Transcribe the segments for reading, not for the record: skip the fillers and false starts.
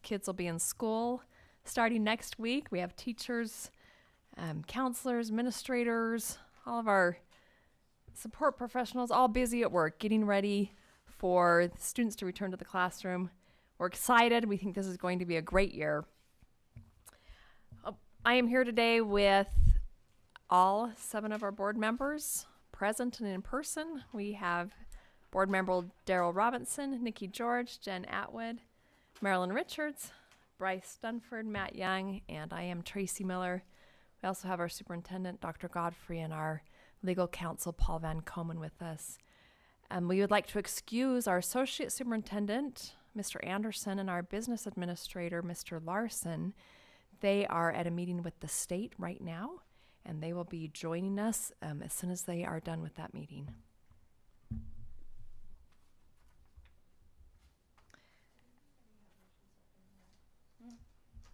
kids will be in school starting next week. We have teachers, counselors, administrators, all of our support professionals all busy at work getting ready for students to return to the classroom. We're excited. We think this is going to be a great year. I am here today with all 7 of our board members present and in person. We have board member Daryl Robinson, Nikki George, Jen Atwood, Marilyn Richards, Bryce Dunford, Matt Young, and I am Tracy Miller. We also have our superintendent, Dr. Godfrey, and our legal counsel, Paul Van Komen, with us. We would like to excuse our associate superintendent, Mr. Anderson, and our business administrator, Mr. Larson. They are at a meeting with the state right now, and they will be joining us as soon as they are done with that meeting.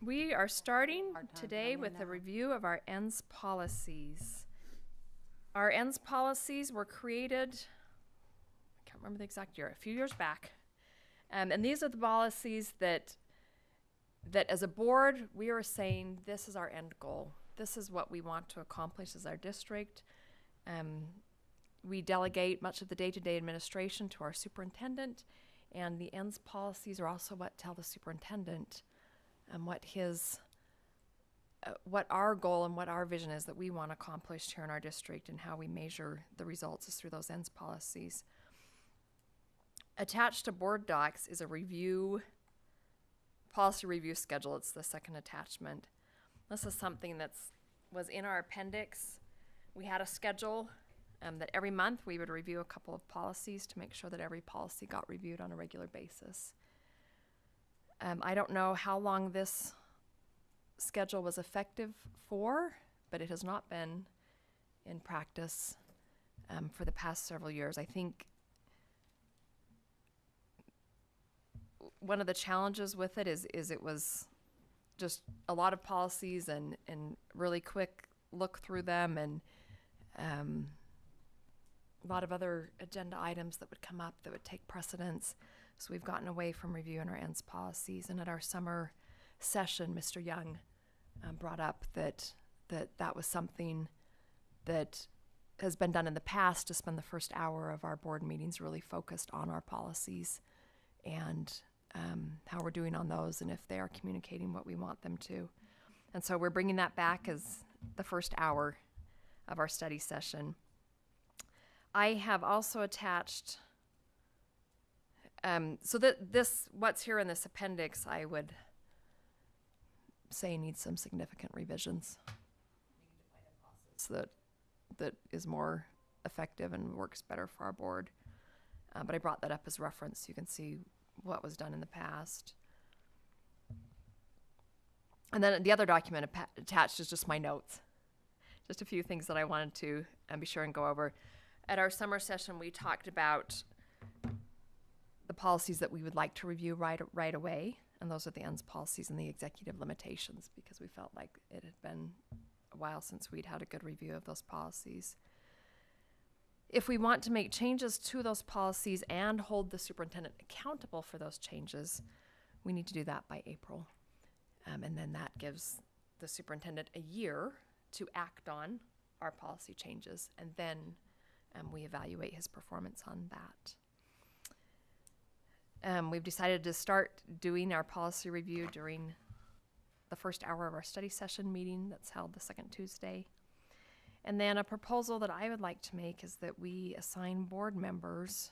We are starting today with a review of our ENDS policies. Our ENDS policies were created, I can't remember the exact year, a few years back. And these are the policies that as a board, we are saying this is our end goal. This is what we want to accomplish as our district. We delegate much of the day-to-day administration to our superintendent, and the ENDS policies are also what tell the superintendent what our goal and what our vision is that we want accomplished here in our district, and how we measure the results is through those ENDS policies. Attached to board docs is a policy review schedule. It's the second attachment. This is something was in our appendix. We had a schedule that every month we would review a couple of policies to make sure that every policy got reviewed on a regular basis. I don't know how long this schedule was effective for, but it has not been in practice for the past several years. I think one of the challenges with it is it was just a lot of policies and really quick look through them, and a lot of other agenda items that would come up that would take precedence. So we've gotten away from reviewing our ENDS policies. And at our summer session, Mr. Young brought up that was something that has been done in the past, to spend the first hour of our board meetings really focused on our policies and how we're doing on those, and if they are communicating what we want them to. And so we're bringing that back as the first hour of our study session. I have also attached, so that what's here in this appendix, I would say needs some significant revisions. So that is more effective and works better for our board. But I brought that up as reference so you can see what was done in the past. And then the other document attached is just my notes. Just a few things that I wanted to be sure and go over. At our summer session, we talked about the policies that we would like to review right away, and those are the ENDS policies and the executive limitations, because we felt like it had been a while since we'd had a good review of those policies. If we want to make changes to those policies and hold the superintendent accountable for those changes, we need to do that by April. And then that gives the superintendent a year to act on our policy changes, and then we evaluate his performance on that. We've decided to start doing our policy review during the first hour of our study session meeting that's held the second Tuesday. And then a proposal that I would like to make is that we assign board members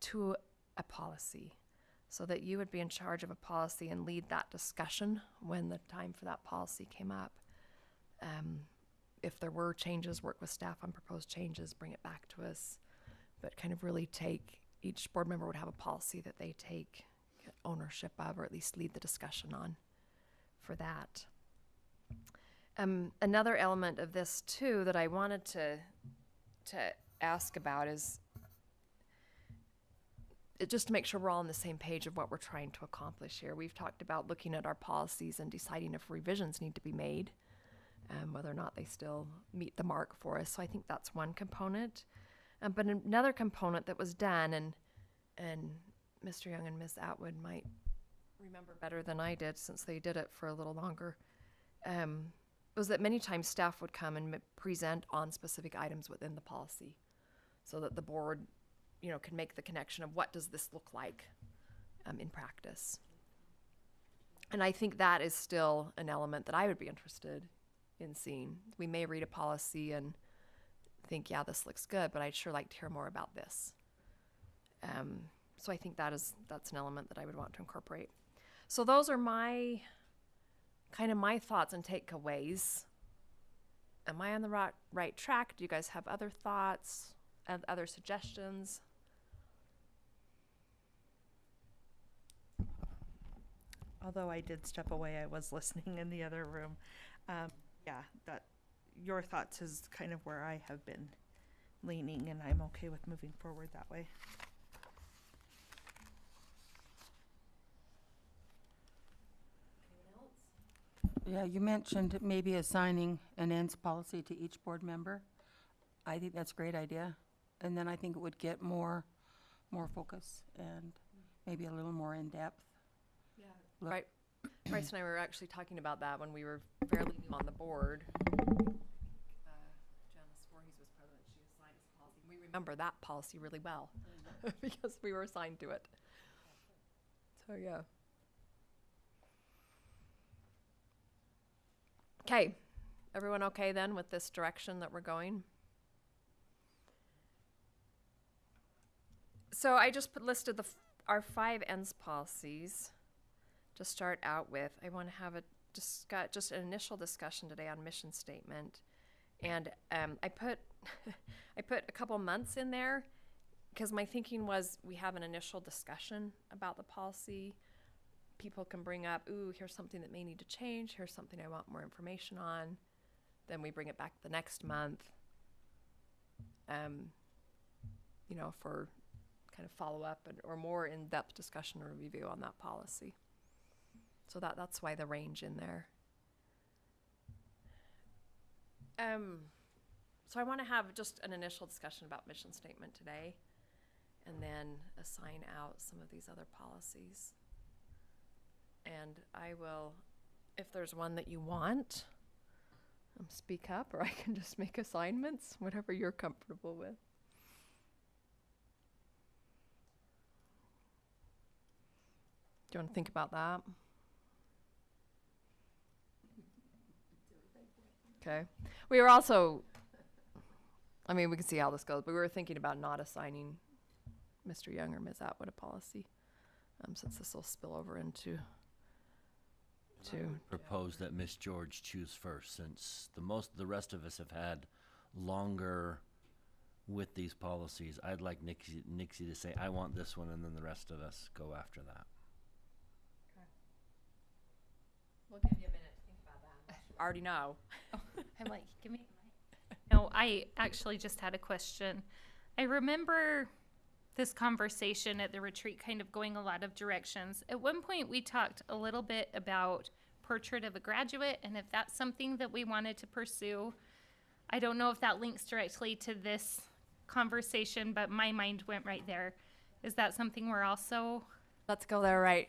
to a policy, so that you would be in charge of a policy and lead that discussion when the time for that policy came up. If there were changes, work with staff on proposed changes, bring it back to us, but kind of really each board member would have a policy that they take ownership of, or at least lead the discussion on for that. Another element of this too that I wanted to ask about is just to make sure we're all on the same page of what we're trying to accomplish here. We've talked about looking at our policies and deciding if revisions need to be made, whether or not they still meet the mark for us. So I think that's one component. But another component that was done, and Mr. Young and Ms. Atwood might remember better than I did, since they did it for a little longer, was that many times staff would come and present on specific items within the policy, so that the board, can make the connection of what does this look like in practice. And I think that is still an element that I would be interested in seeing. We may read a policy and think, yeah, this looks good, but I'd sure like to hear more about this. So I think that's an element that I would want to incorporate. So those are my thoughts and takeaways. Am I on the right track? Do you guys have other thoughts and other suggestions? Although I did step away, I was listening in the other room. That your thoughts is kind of where I have been leaning, and I'm okay with moving forward that way. Yeah, you mentioned maybe assigning an ends policy to each board member. I think that's a great idea. And then I think it would get more focus and maybe a little more in depth. Yeah. Right. Bryce and I were actually talking about that when we were fairly new on the board. Janice Voorhees was president. She assigned us a policy. We remember that policy really well because we were assigned to it. So, yeah. Okay. Everyone okay then with this direction that we're going? So I just listed our 5 ends policies. To start out with, I want to have just an initial discussion today on mission statement, and I put a couple months in there because my thinking was we have an initial discussion about the policy. People can bring up, ooh, here's something that may need to change. Here's something I want more information on. Then we bring it back the next month, for kind of follow up or more in-depth discussion or review on that policy. So that's why the range in there. So I want to have just an initial discussion about mission statement today, and then assign out some of these other policies. And I will, if there's one that you want, speak up, or I can just make assignments, whatever you're comfortable with. Do you want to think about that? Okay. We were also, we can see how this goes, but we were thinking about not assigning Mr. Young or Ms. Atwood a policy, since this will spill over into. I would propose that Miss George choose first, since the rest of us have had longer with these policies. I'd like Nixie to say, I want this one, and then the rest of us go after that. Okay. We'll give you a minute to think about that. You already know. I'm like, give me a minute. No, I actually just had a question. I remember this conversation at the retreat kind of going a lot of directions. At one point, we talked a little bit about portrait of a graduate, and if that's something that we wanted to pursue. I don't know if that links directly to this conversation, but my mind went right there. Is that something we're also... Let's go there right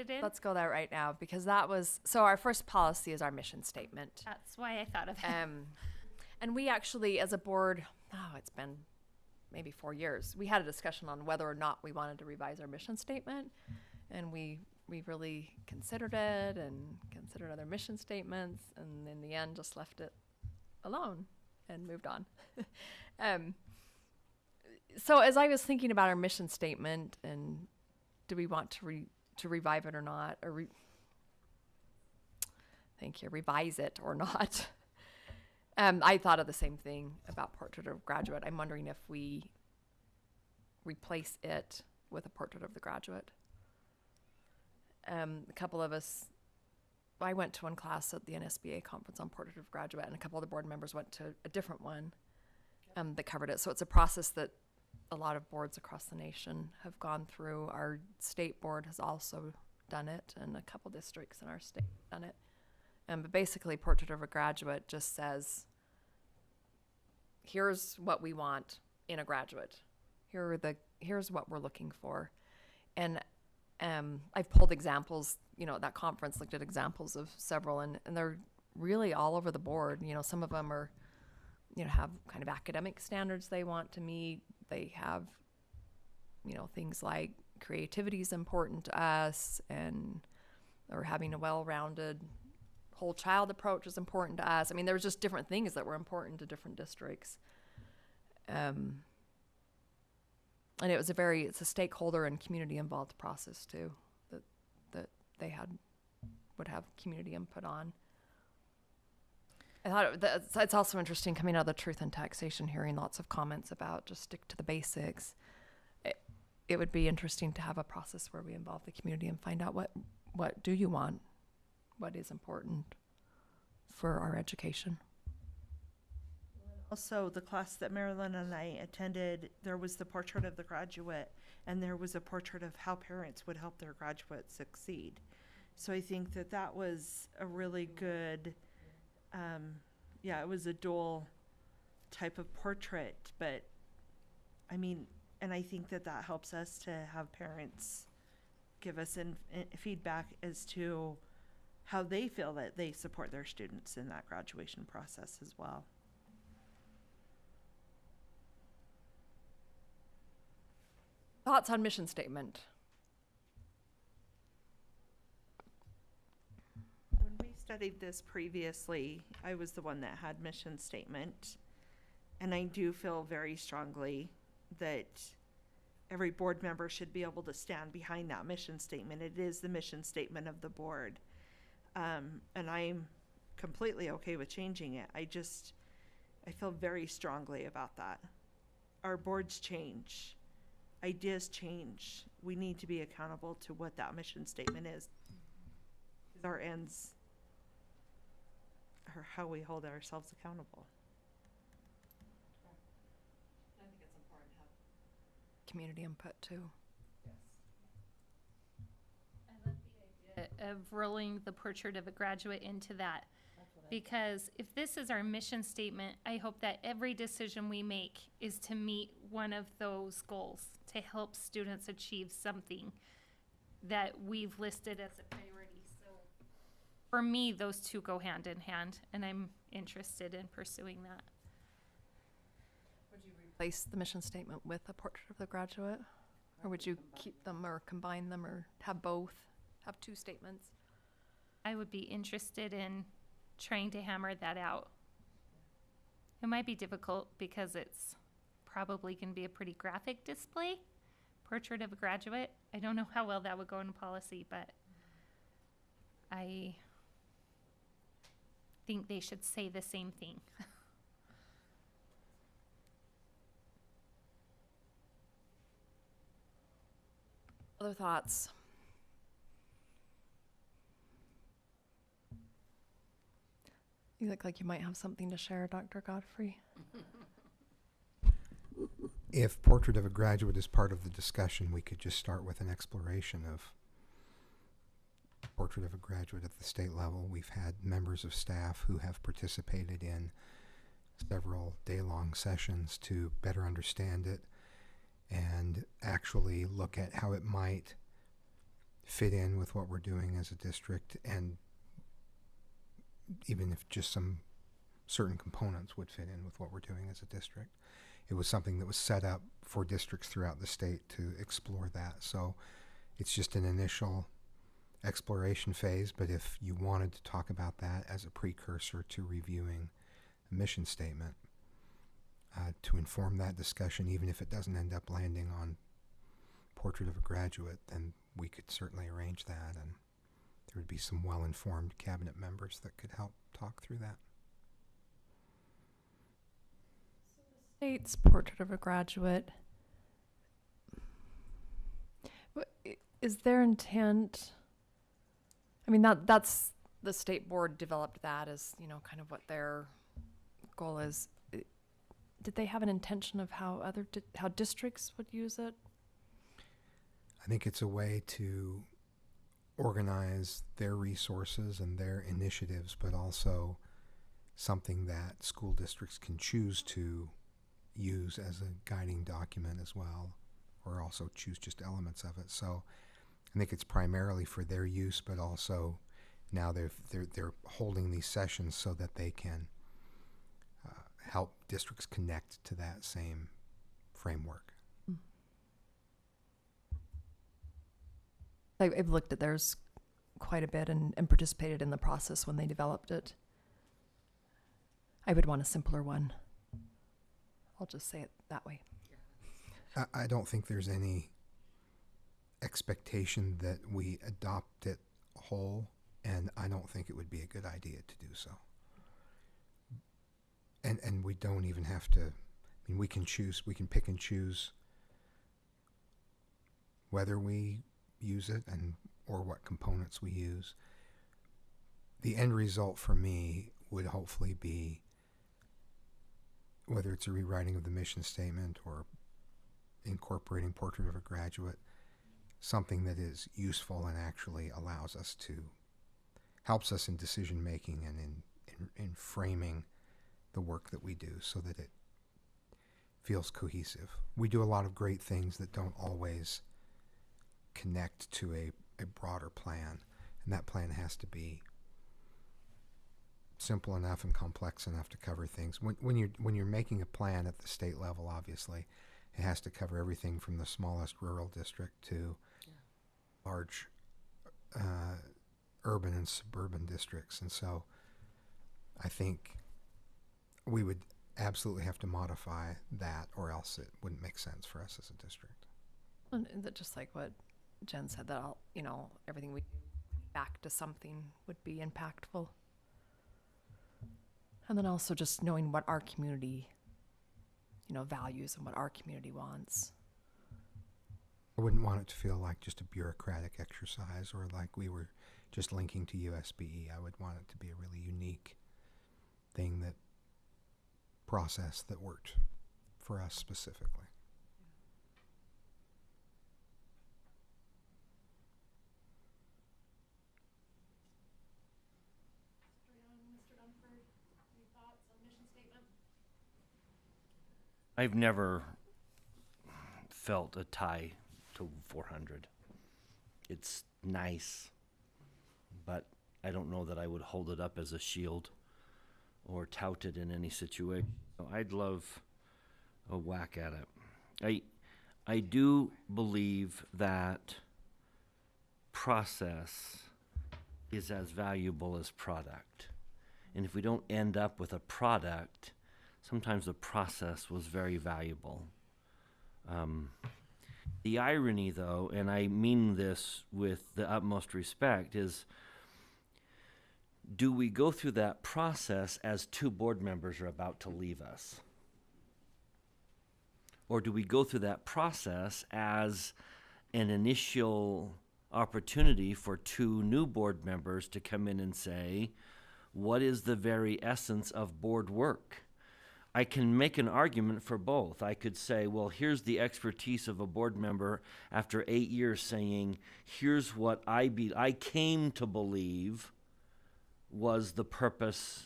now, because so our first policy is our mission statement. That's why I thought of it. And we actually, as a board, it's been maybe 4 years, we had a discussion on whether or not we wanted to revise our mission statement, and we really considered it and considered other mission statements, and in the end just left it alone and moved on. So as I was thinking about our mission statement and do we want to revive it or not, or revise it or not? I thought of the same thing about portrait of graduate. I'm wondering if we replace it with a portrait of the graduate. A couple of us, I went to one class at the NSBA conference on portrait of graduate, and a couple of the board members went to a different one that covered it. So it's a process that a lot of boards across the nation have gone through. Our state board has also done it, and a couple districts in our state have done it. But basically, portrait of a graduate just says, here's what we want in a graduate. Here's what we're looking for. And I've pulled examples, at that conference, looked at examples of several, and they're really all over the board. Some of them are, have kind of academic standards they want to meet. They have, things like creativity is important to us, or having a well-rounded whole child approach is important to us. I mean, there was just different things that were important to different districts. And it's a stakeholder and community involved process too, that they would have community input on. I thought it's also interesting coming out of the truth and taxation hearing, lots of comments about just stick to the basics. It would be interesting to have a process where we involve the community and find out what do you want, what is important for our education. Also, the class that Marilyn and I attended, there was the portrait of the graduate, and there was a portrait of how parents would help their graduates succeed. So I think that was a really good, it was a dual type of portrait, but I mean, and I think that helps us to have parents give us feedback as to how they feel that they support their students in that graduation process as well. Thoughts on mission statement? When we studied this previously, I was the one that had mission statement. And I do feel very strongly that every board member should be able to stand behind that mission statement. It is the mission statement of the board. And I'm completely okay with changing it. I feel very strongly about that. Our boards change. Ideas change. We need to be accountable to what that mission statement is. Our ends are how we hold ourselves accountable. I think it's important to have community input too. I love the idea of rolling the portrait of a graduate into that. Because if this is our mission statement, I hope that every decision we make is to meet one of those goals, to help students achieve something that we've listed as a priority. So for me, those two go hand in hand, and I'm interested in pursuing that. Would you replace the mission statement with a portrait of the graduate? Or would you keep them or combine them or have both, have two statements? I would be interested in trying to hammer that out. It might be difficult because it's probably going to be a pretty graphic display, portrait of a graduate. I don't know how well that would go in policy, but I think they should say the same thing. Other thoughts? You look like you might have something to share, Dr. Godfrey. If portrait of a graduate is part of the discussion, we could just start with an exploration of portrait of a graduate at the state level. We've had members of staff who have participated in several day-long sessions to better understand it and actually look at how it might fit in with what we're doing as a district, and even if just some certain components would fit in with what we're doing as a district. It was something that was set up for districts throughout the state to explore that. So it's just an initial exploration phase, but if you wanted to talk about that as a precursor to reviewing a mission statement, to inform that discussion, even if it doesn't end up landing on portrait of a graduate, then we could certainly arrange that, and there would be some well-informed cabinet members that could help talk through that. State's portrait of a graduate. Is their intent? I mean, that's the state board developed that as, kind of what their goal is. Did they have an intention of how how districts would use it? I think it's a way to organize their resources and their initiatives, but also something that school districts can choose to use as a guiding document as well, or also choose just elements of it. So I think it's primarily for their use, but also now they're holding these sessions so that they can help districts connect to that same framework. I've looked at theirs quite a bit and participated in the process when they developed it. I would want a simpler one. I'll just say it that way. I don't think there's any expectation that we adopt it whole, and I don't think it would be a good idea to do so. And we don't even have to, I mean, we can pick and choose whether we use it or what components we use. The end result for me would hopefully be, whether it's a rewriting of the mission statement or incorporating Portrait of a Graduate, something that is useful and actually helps us in decision making and in framing the work that we do so that it feels cohesive. We do a lot of great things that don't always connect to a broader plan, and that plan has to be simple enough and complex enough to cover things. When you're making a plan at the state level, obviously, it has to cover everything from the smallest rural district to large urban and suburban districts. And so I think we would absolutely have to modify that, or else it wouldn't make sense for us as a district. And that, just like what Jen said, that everything we do back to something would be impactful. And then also just knowing what our community, values and what our community wants. I wouldn't want it to feel like just a bureaucratic exercise or like we were just linking to USBE. I would want it to be a really unique thing, process that worked for us specifically. I've never felt a tie to 400. It's nice, but I don't know that I would hold it up as a shield or tout it in any situation. I'd love a whack at it. I do believe that process is as valuable as product. And if we don't end up with a product, sometimes the process was very valuable. The irony, though, and I mean this with the utmost respect, is do we go through that process as two board members are about to leave us? Or do we go through that process as an initial opportunity for two new board members to come in and say, what is the very essence of board work? I can make an argument for both. I could say, well, here's the expertise of a board member after 8 years saying, here's what I came to believe was the purpose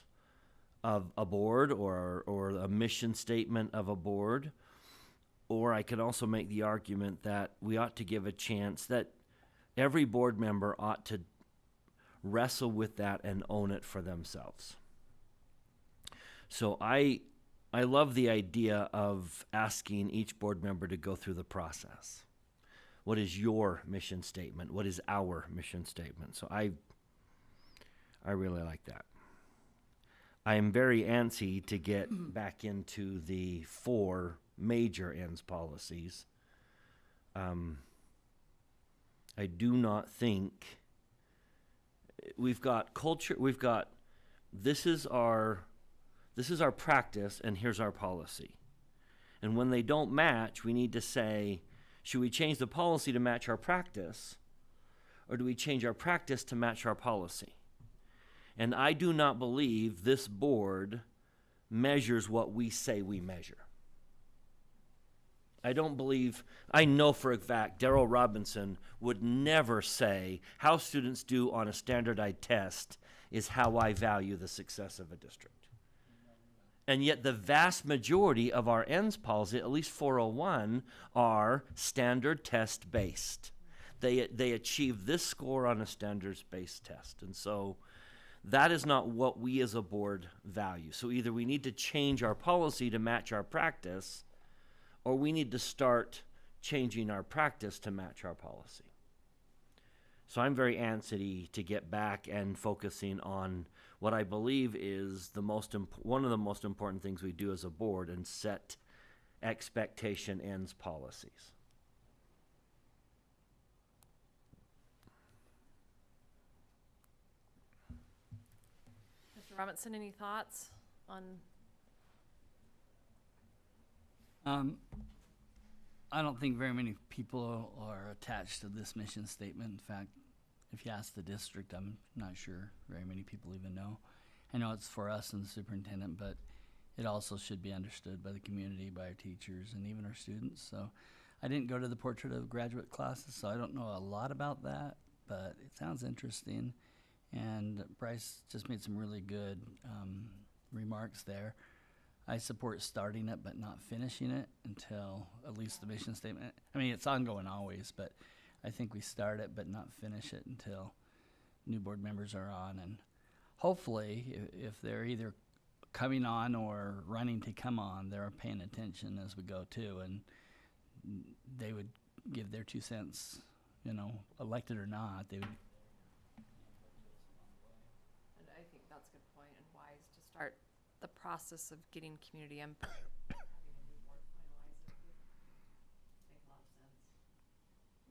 of a board or a mission statement of a board. Or I could also make the argument that we ought to give a chance that every board member ought to wrestle with that and own it for themselves. So I love the idea of asking each board member to go through the process. What is your mission statement? What is our mission statement? So I really like that. I am very antsy to get back into the 4 major ends policies. I do not think we've got culture. We've got this is our practice, and here's our policy. And when they don't match, we need to say, should we change the policy to match our practice, or do we change our practice to match our policy? And I do not believe this board measures what we say we measure. I know for a fact Darrell Robinson would never say how students do on a standardized test is how I value the success of a district. And yet the vast majority of our ends policy, at least 401, are standard test based. they achieve this score on a standards-based test. And so that is not what we as a board value. So either we need to change our policy to match our practice, or we need to start changing our practice to match our policy. So I'm very antsy to get back and focusing on what I believe is one of the most important things we do as a board, and set expectation ends policies. Mr. Robinson, any thoughts on? I don't think very many people are attached to this mission statement. In fact, if you ask the district, I'm not sure very many people even know. I know it's for us and the superintendent, but it also should be understood by the community, by our teachers, and even our students. So I didn't go to the Portrait of Graduate classes, so I don't know a lot about that, but it sounds interesting. And Bryce just made some really good remarks there. I support starting it but not finishing it until at least the mission statement. I mean, it's ongoing always, but I think we start it but not finish it until new board members are on. And hopefully, if they're either coming on or running to come on, they're paying attention as we go too, and they would give their 2 cents, elected or not. They would. And I think that's a good point, and wise to start the process of getting community input.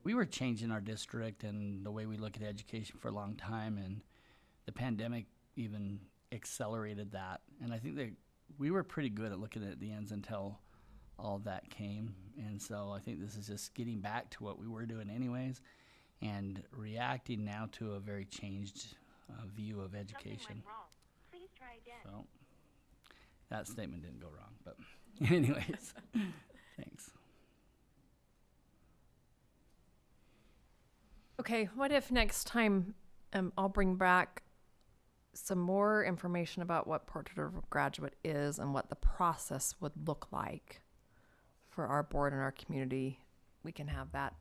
We were changing our district and the way we look at education for a long time, and the pandemic even accelerated that. And I think that we were pretty good at looking at the ends until all that came. And so I think this is just getting back to what we were doing anyways, and reacting now to a very changed view of education. Please try again. So that statement didn't go wrong, but anyways, thanks. Okay, what if next time I'll bring back some more information about what Portrait of a Graduate is and what the process would look like for our board and our community. We can have that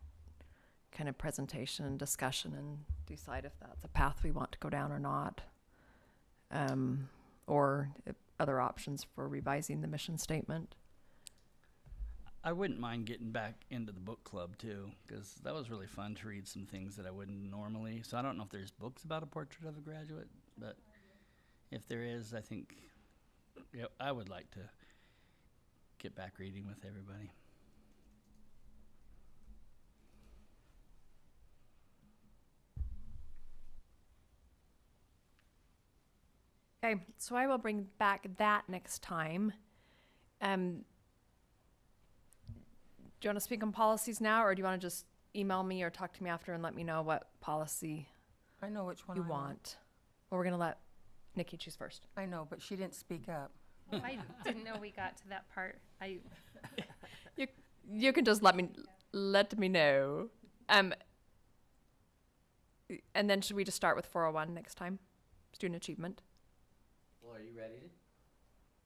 kind of presentation and discussion and decide if that's a path we want to go down or not, or if other options for revising the mission statement. I wouldn't mind getting back into the book club too, because that was really fun to read some things that I wouldn't normally. So I don't know if there's books about a Portrait of a Graduate, but if there is, I think I would like to get back reading with everybody. Okay, so I will bring back that next time. Do you want to speak on policies now, or do you want to just email me or talk to me after and let me know what policy I know which one you I want? Or we're going to let Nikki choose first. I know, but she didn't speak up. I didn't know we got to that part. You can just let me know. And then should we just start with 401 next time? Student achievement. Well, are you ready?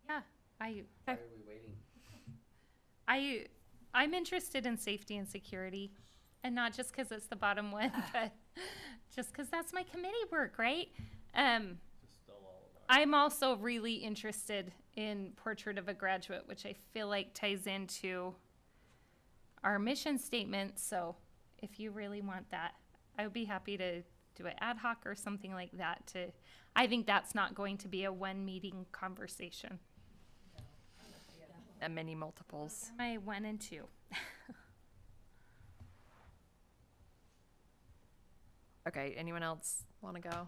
Yeah, Why are we waiting? I'm interested in safety and security, and not just because it's the bottom one, but just because that's my committee work, right? I'm also really interested in Portrait of a Graduate, which I feel like ties into our mission statement. So if you really want that, I would be happy to do it ad hoc or something like that. I think that's not going to be a one meeting conversation. And many multiples. My 1 and 2. Okay, anyone else want to go?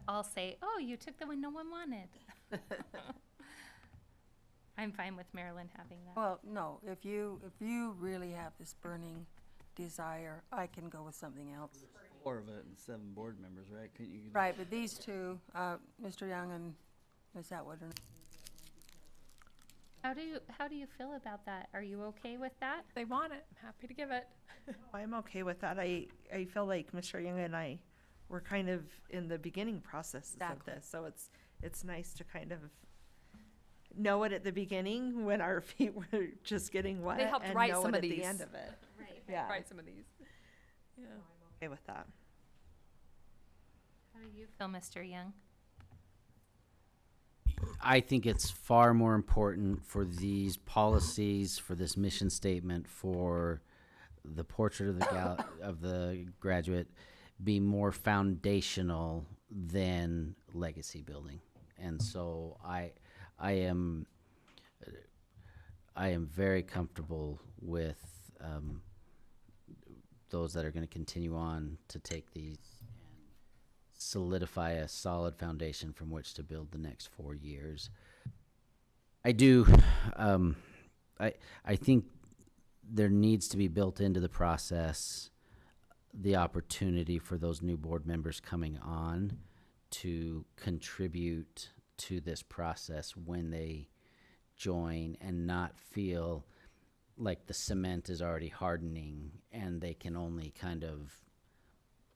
I'll say, oh, you took the one no one wanted. I'm fine with Marilyn having that. Well, no, if you really have this burning desire, I can go with something else. 4 of it and 7 board members, right? Couldn't you? Right, but these two, Mr. Young and Ms. Atwood, How do you feel about that? Are you okay with that? They want it. I'm happy to give it. I'm okay with that. I feel like Mr. Young and I were kind of in the beginning processes of Exactly. this, so it's nice to kind of know it at the beginning when our feet were just getting wet. They helped and write know some it of at the these. end of it. Right. Yeah. Write some of these. Yeah. Okay with that. How do you feel, Mr. Young? I think it's far more important for these policies, for this mission statement, for the portrait of the of the graduate, be more foundational than legacy building. And so I am very comfortable with those that are going to continue on to take these and solidify a solid foundation from which to build the next 4 years. I do. I think there needs to be built into the process the opportunity for those new board members coming on to contribute to this process when they join and not feel like the cement is already hardening and they can only kind of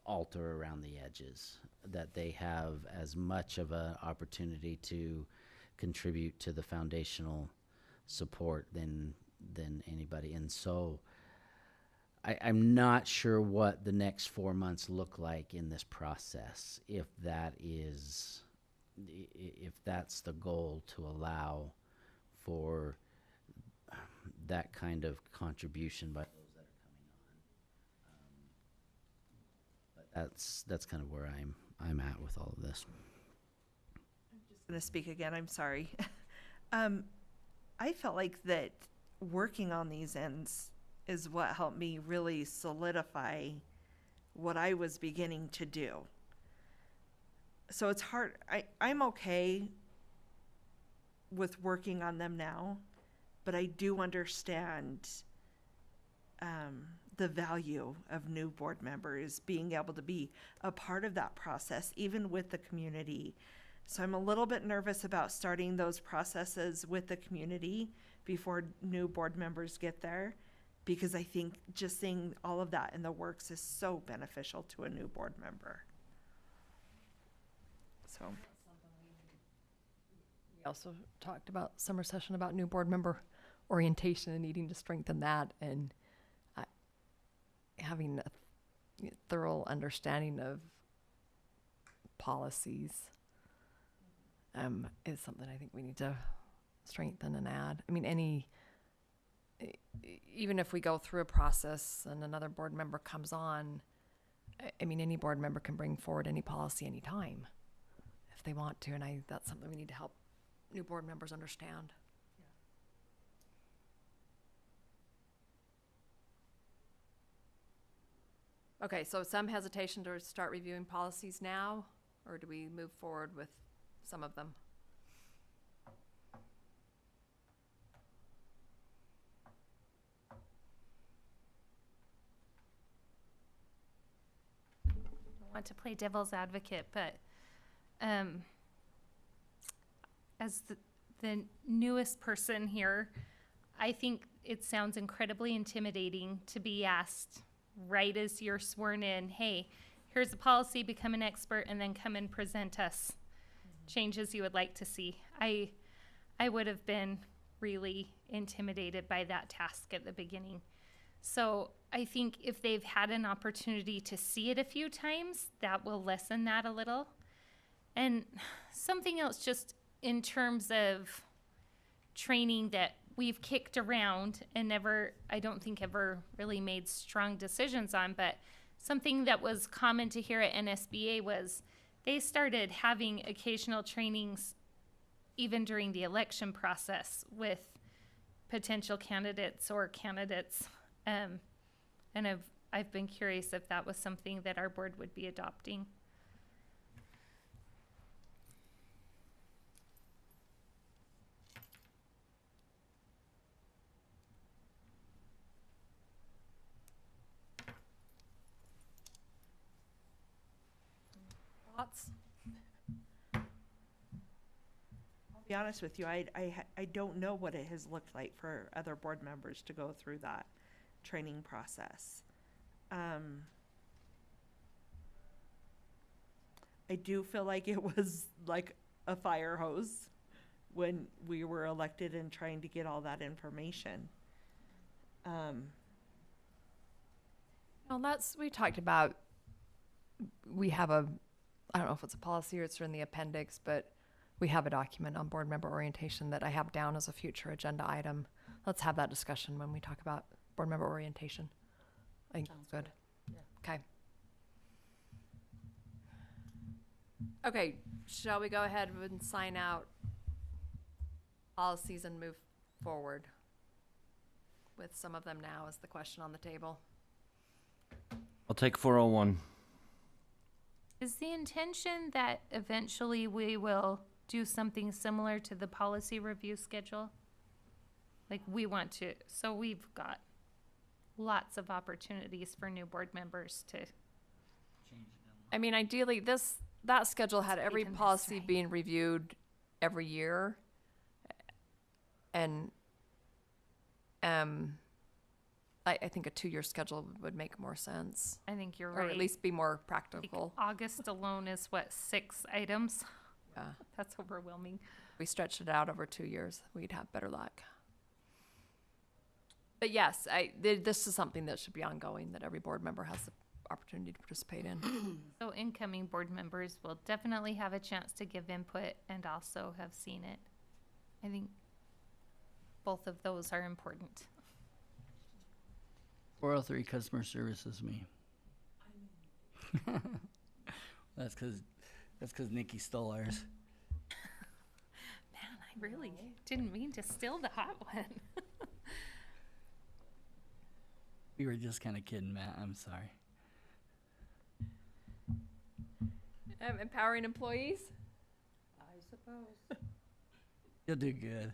alter around the edges, that they have as much of an opportunity to contribute to the foundational support than anybody. And so I'm not sure what the next 4 months look like in this process, if that's the goal, to allow for that kind of contribution by those that are coming on. But that's kind of where I'm at with all of this. Just going to speak again. I'm sorry. I felt like that working on these ends is what helped me really solidify what I was beginning to do. So it's hard. I'm okay with working on them now, but I do understand the value of new board members being able to be a part of that process, even with the community. So I'm a little bit nervous about starting those processes with the community before new board members get there, because I think just seeing all of that in the works is so beneficial to a new board member. So We also talked about summer session about new board member orientation and needing to strengthen that, and having a thorough understanding of policies is something I think we need to strengthen and add. I mean, even if we go through a process and another board member comes on, I mean, any board member can bring forward any policy anytime if they want to, and that's something we need to help new board members understand. Okay, so some hesitation to start reviewing policies now, or do we move forward with some of them? I want to play devil's advocate, but as the newest person here, I think it sounds incredibly intimidating to be asked right as you're sworn in, hey, here's a policy, become an expert, and then come and present us changes you would like to see. I would have been really intimidated by that task at the beginning. So I think if they've had an opportunity to see it a few times, that will lessen that a little. And something else, just in terms of training that we've kicked around and never, I don't think ever really made strong decisions on, but something that was common to hear at NSBA was they started having occasional trainings even during the election process with potential candidates or candidates. And I've been curious if that was something that our board would be adopting. Thoughts? I'll be honest with you, I don't know what it has looked like for other board members to go through that training process. I do feel like it was like a fire hose when we were elected and trying to get all that information. Well, we talked about, we have I don't know if it's a policy or it's in the appendix, but we have a document on board member orientation that I have down as a future agenda item. Let's have that discussion when we talk about board member orientation. I think that's good. Okay. Okay, shall we go ahead and sign out policies and move forward with some of them now as the question on the table? I'll take 401. Is the intention that eventually we will do something similar to the policy review schedule? Like we want to, so we've got lots of opportunities for new board members to. I mean, ideally, that schedule had every Speak in this policy way. being reviewed every year. And I think a 2-year schedule would make more sense, I think you're or right. at least be more Like practical. August alone is what, 6 items? Yeah. That's overwhelming. If we stretched it out over 2 years, we'd have better luck. But yes, this is something that should be ongoing, that every board member has the opportunity to participate in. So incoming board members will definitely have a chance to give input and also have seen it. I think both of those are important. 403 customer service is me. That's because Nikki stole ours. Man, I really didn't mean to steal the hot one. We were just kind of kidding, Matt. I'm sorry. Empowering employees? I suppose. You'll do good.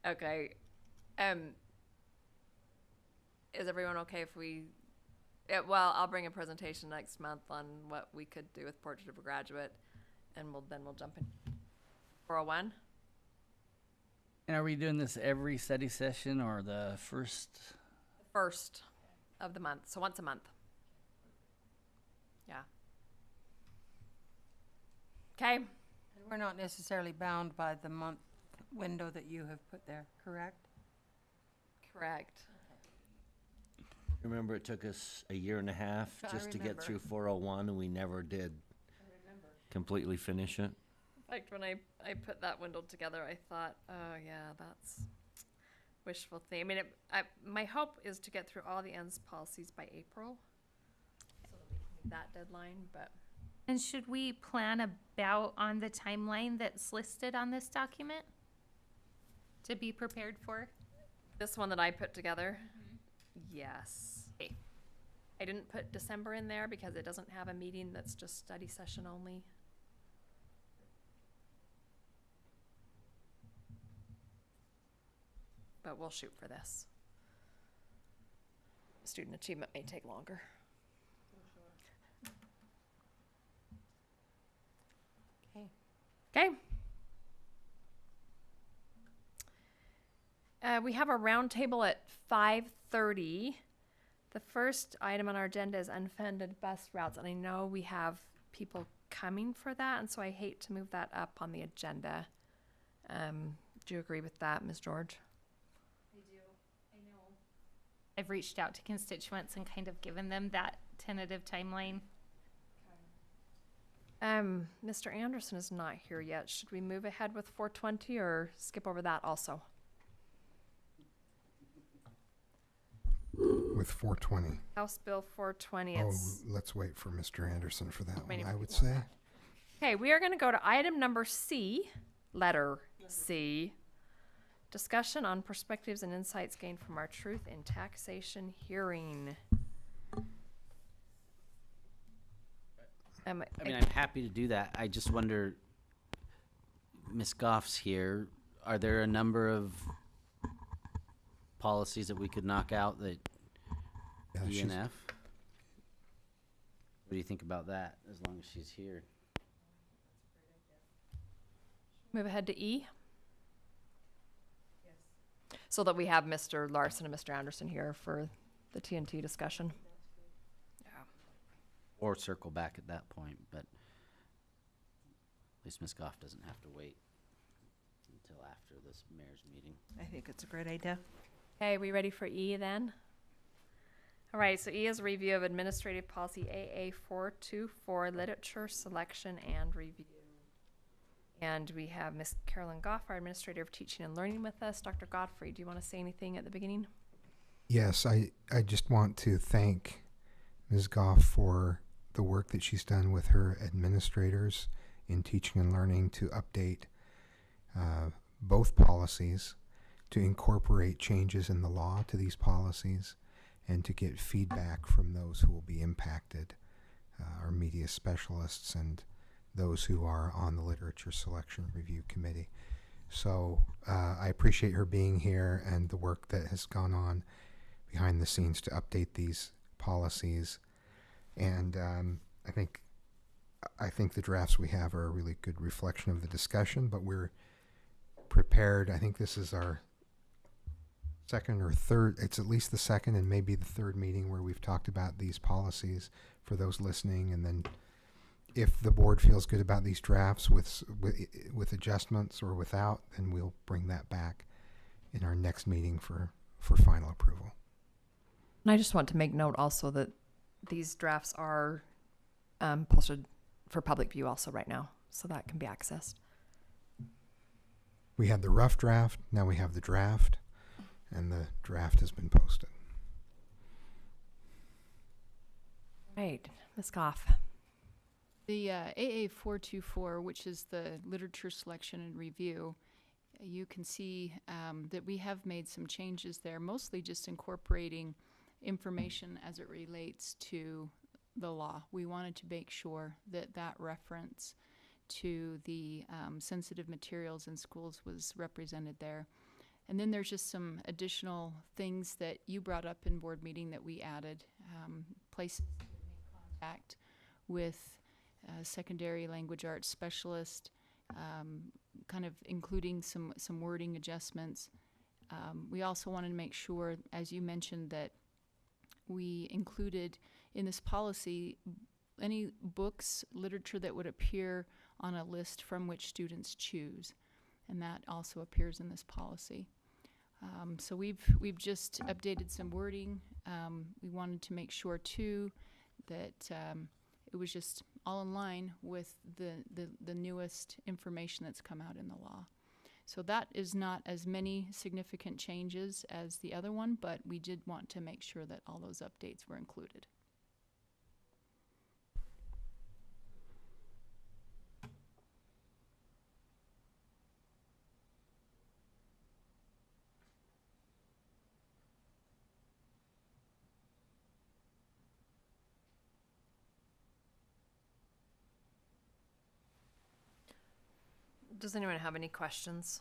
Okay. Is everyone okay if we, well, I'll bring a presentation next month on what we could do with Portrait of a Graduate, and we'll jump in. 401? And are we doing this every study session or the first? First of the month, so once a month. Yeah. Okay. And we're not necessarily bound by the month window that you have put there, correct? Correct. Remember, it took us a year and a half I just to get remember. through 401, and we never did completely finish it. In fact, when I put that window together, I thought, oh yeah, that's wishful thinking. I mean, my hope is to get through all the ends policies by April, so that we can meet that deadline. But And should we plan about on the timeline that's listed on this document to be prepared for? this one that I put together, yes. Okay. I didn't put December in there because it doesn't have a meeting that's just study session only. But we'll shoot for this. Student achievement may take longer. Okay. Okay. We have a roundtable at 5:30. The first item on our agenda is unfunded bus routes, and I know we have people coming for that, and so I hate to move that up on the agenda. Do you agree with that, Ms. George? I do. I know. I've reached out to constituents and kind of given them that tentative timeline. Mr. Anderson is not here yet. Should we move ahead with 420 or skip over that also? With 420. House Bill 420. Oh, It's let's wait for Mr. Anderson for that one, Waiting I for would people on say. okay. We are going to go to item number C, letter C. Discussion on perspectives and insights gained from our truth in taxation hearing. I mean, I'm happy to do that. I just wonder, Ms. Goff's here. Are there a number of policies that we could knock out that Yeah, E she's- and F? What do you think about that, as long as she's here? Move ahead to E. Yes. So that we have Mr. Larson and Mr. Anderson here for the TNT discussion. Or circle back at that point, but at least Ms. Goff doesn't have to wait until after this mayor's meeting. I think it's a great idea. Okay, we ready for E then? All right, so E is a review of administrative policy AA424, literature selection and review. And we have Miss Carolyn Goff, our administrator of teaching and learning, with us. Dr. Godfrey, do you want to say anything at the beginning? Yes, I just want to thank Ms. Goff for the work that she's done with her administrators in teaching and learning to update both policies, to incorporate changes in the law to these policies, and to get feedback from those who will be impacted, our media specialists and those who are on the Literature Selection Review Committee. So I appreciate her being here and the work that has gone on behind the scenes to update these policies. And I think the drafts we have are a really good reflection of the discussion, but we're prepared. I think this is our second or third, it's at least the second and maybe the third meeting where we've talked about these policies for those listening. And then if the board feels good about these drafts with adjustments or without, then we'll bring that back in our next meeting for final approval. And I just want to make note also that these drafts are posted for public view also right now, so that can be accessed. We had the rough draft, now we have the draft, and the draft has been posted. Right, Ms. Goff. The AA424, which is the literature selection and review, you can see that we have made some changes there, mostly just incorporating information as it relates to the law. We wanted to make sure that that reference to the sensitive materials in schools was represented there. And then there's just some additional things that you brought up in board meeting that we added, places to make contact with secondary language arts specialist, kind of including some wording adjustments. We also wanted to make sure, as you mentioned, that we included in this policy any books, literature that would appear on a list from which students choose, and that also appears in this policy. So we've just updated some wording. We wanted to make sure too that it was just all in line with the newest information that's come out in the law. So that is not as many significant changes as the other one, but we did want to make sure that all those updates were included. Does anyone have any questions?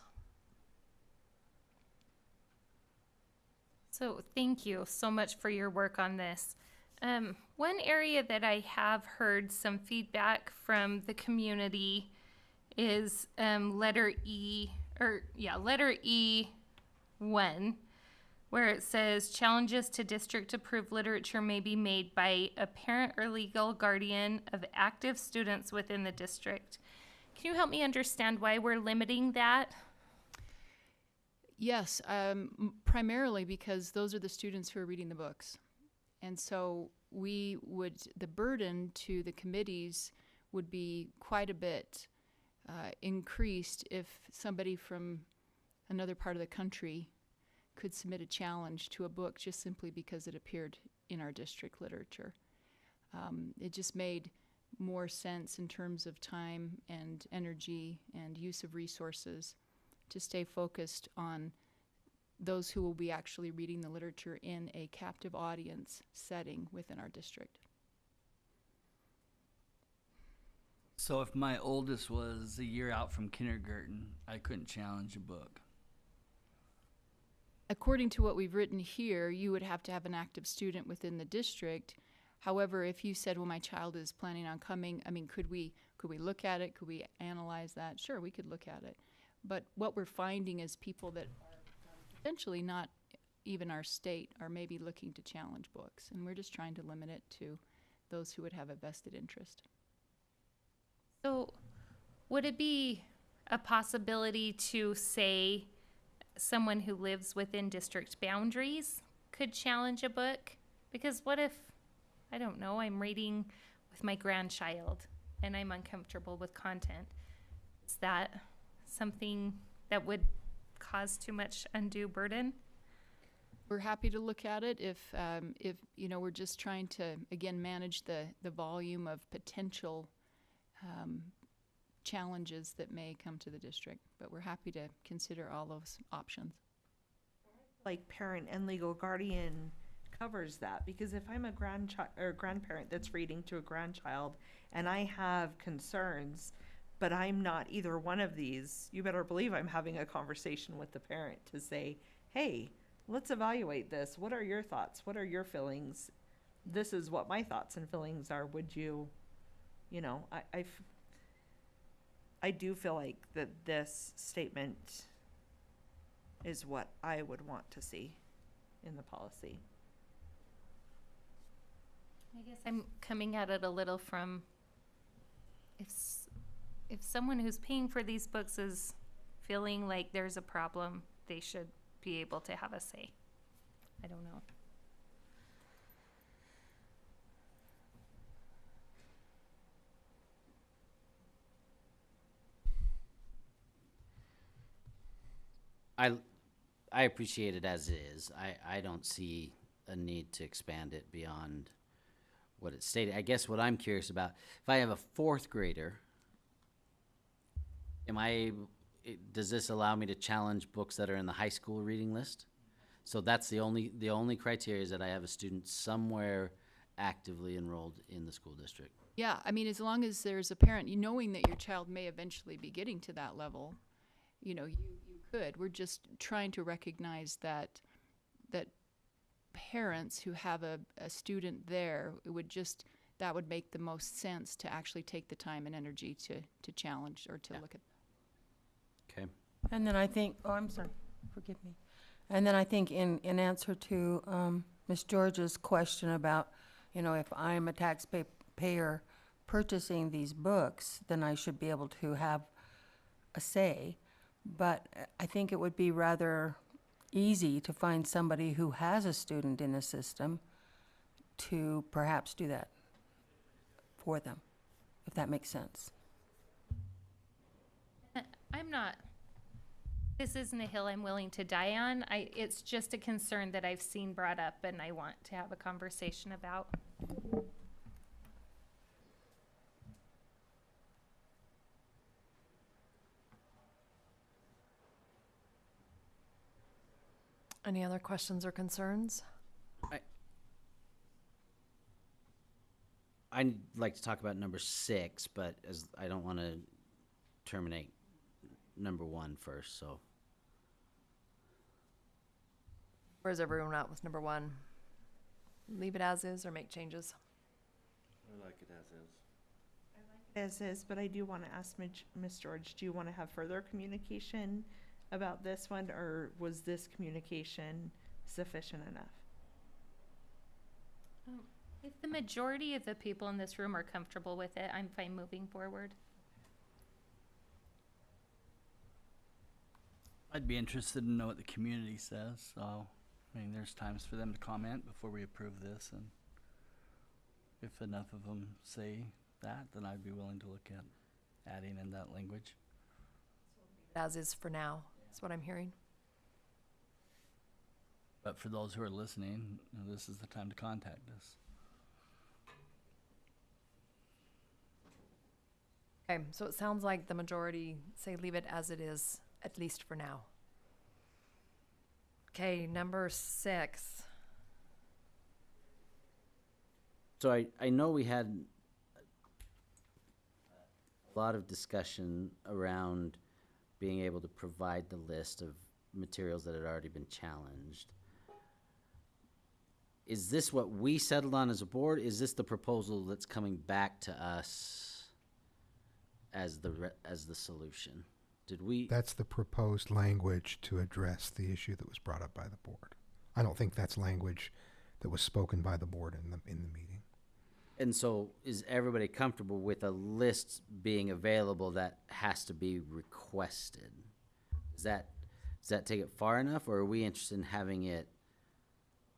So thank you so much for your work on this. One area that I have heard some feedback from the community is letter E1, where it says challenges to district approved literature may be made by a parent or legal guardian of active students within the district. Can you help me understand why we're limiting that? Yes, primarily because those are the students who are reading the books. And so the burden to the committees would be quite a bit increased if somebody from another part of the country could submit a challenge to a book just simply because it appeared in our district literature. It just made more sense in terms of time and energy and use of resources to stay focused on those who will be actually reading the literature in a captive audience setting within our district. So if my oldest was a year out from kindergarten, I couldn't challenge a book. According to what we've written here, you would have to have an active student within the district. However, if you said, well, my child is planning on coming, I mean, could we look at it? Could we analyze that? Sure, we could look at it. But what we're finding is people that are potentially not even our state are maybe looking to challenge books, and we're just trying to limit it to those who would have a vested interest. So, would it be a possibility to say someone who lives within district boundaries could challenge a book? Because what if, I don't know, I'm reading with my grandchild and I'm uncomfortable with content? Is that something that would cause too much undue burden? We're happy to look at it if you know, we're just trying to, again, manage the volume of potential challenges that may come to the district, but we're happy to consider all those options. Like parent and legal guardian covers that, because if I'm a grandparent that's reading to a grandchild and I have concerns, but I'm not either one of these, you better believe I'm having a conversation with the parent to say, hey, let's evaluate this. What are your thoughts? What are your feelings? This is what my thoughts and feelings are. Would you, you know, I do feel like that this statement is what I would want to see in the policy. I guess I'm coming at it a little from if someone who's paying for these books is feeling like there's a problem, they should be able to have a say. I don't know. I appreciate it as is. I don't see a need to expand it beyond what it stated. I guess what I'm curious about, if I have a fourth grader, does this allow me to challenge books that are in the high school reading list? So that's the only criteria, is that I have a student somewhere actively enrolled in the school district. Yeah, I mean, as long as there's a parent, knowing that your child may eventually be getting to that level, you know, you could. We're just trying to recognize that parents who have a student there, that would make the most sense to actually take the time and energy to challenge or to look at. Okay. And then I think, oh, I'm sorry, forgive me. And then I think in answer to Ms. George's question about, you know, if I'm a taxpayer purchasing these books, then I should be able to have a say. But I think it would be rather easy to find somebody who has a student in the system to perhaps do that for them, if that makes sense. This isn't a hill I'm willing to die on. It's just a concern that I've seen brought up and I want to have a conversation about. Any other questions or concerns? I'd like to talk about number 6, but as I don't want to terminate number 1 first, so. Where's everyone at with number 1? Leave it as is or make changes? I like it as is. As is, but I do want to ask Ms. George, do you want to have further communication about this one, or was this communication sufficient enough? If the majority of the people in this room are comfortable with it, I'm fine moving forward. I'd be interested to know what the community says, so, I mean, there's times for them to comment before we approve this, and if enough of them say that, then I'd be willing to look at adding in that language. As is for now, is what I'm hearing. But for those who are listening, this is the time to contact us. Okay, so it sounds like the majority say leave it as it is, at least for now. Okay, number 6. So I know we had a lot of discussion around being able to provide the list of materials that had already been challenged. Is this what we settled on as a board? Is this the proposal that's coming back to us as the solution? Did we? That's the proposed language to address the issue that was brought up by the board. I don't think that's language that was spoken by the board in the meeting. And so is everybody comfortable with a list being available that has to be requested? Does that take it far enough, or are we interested in having it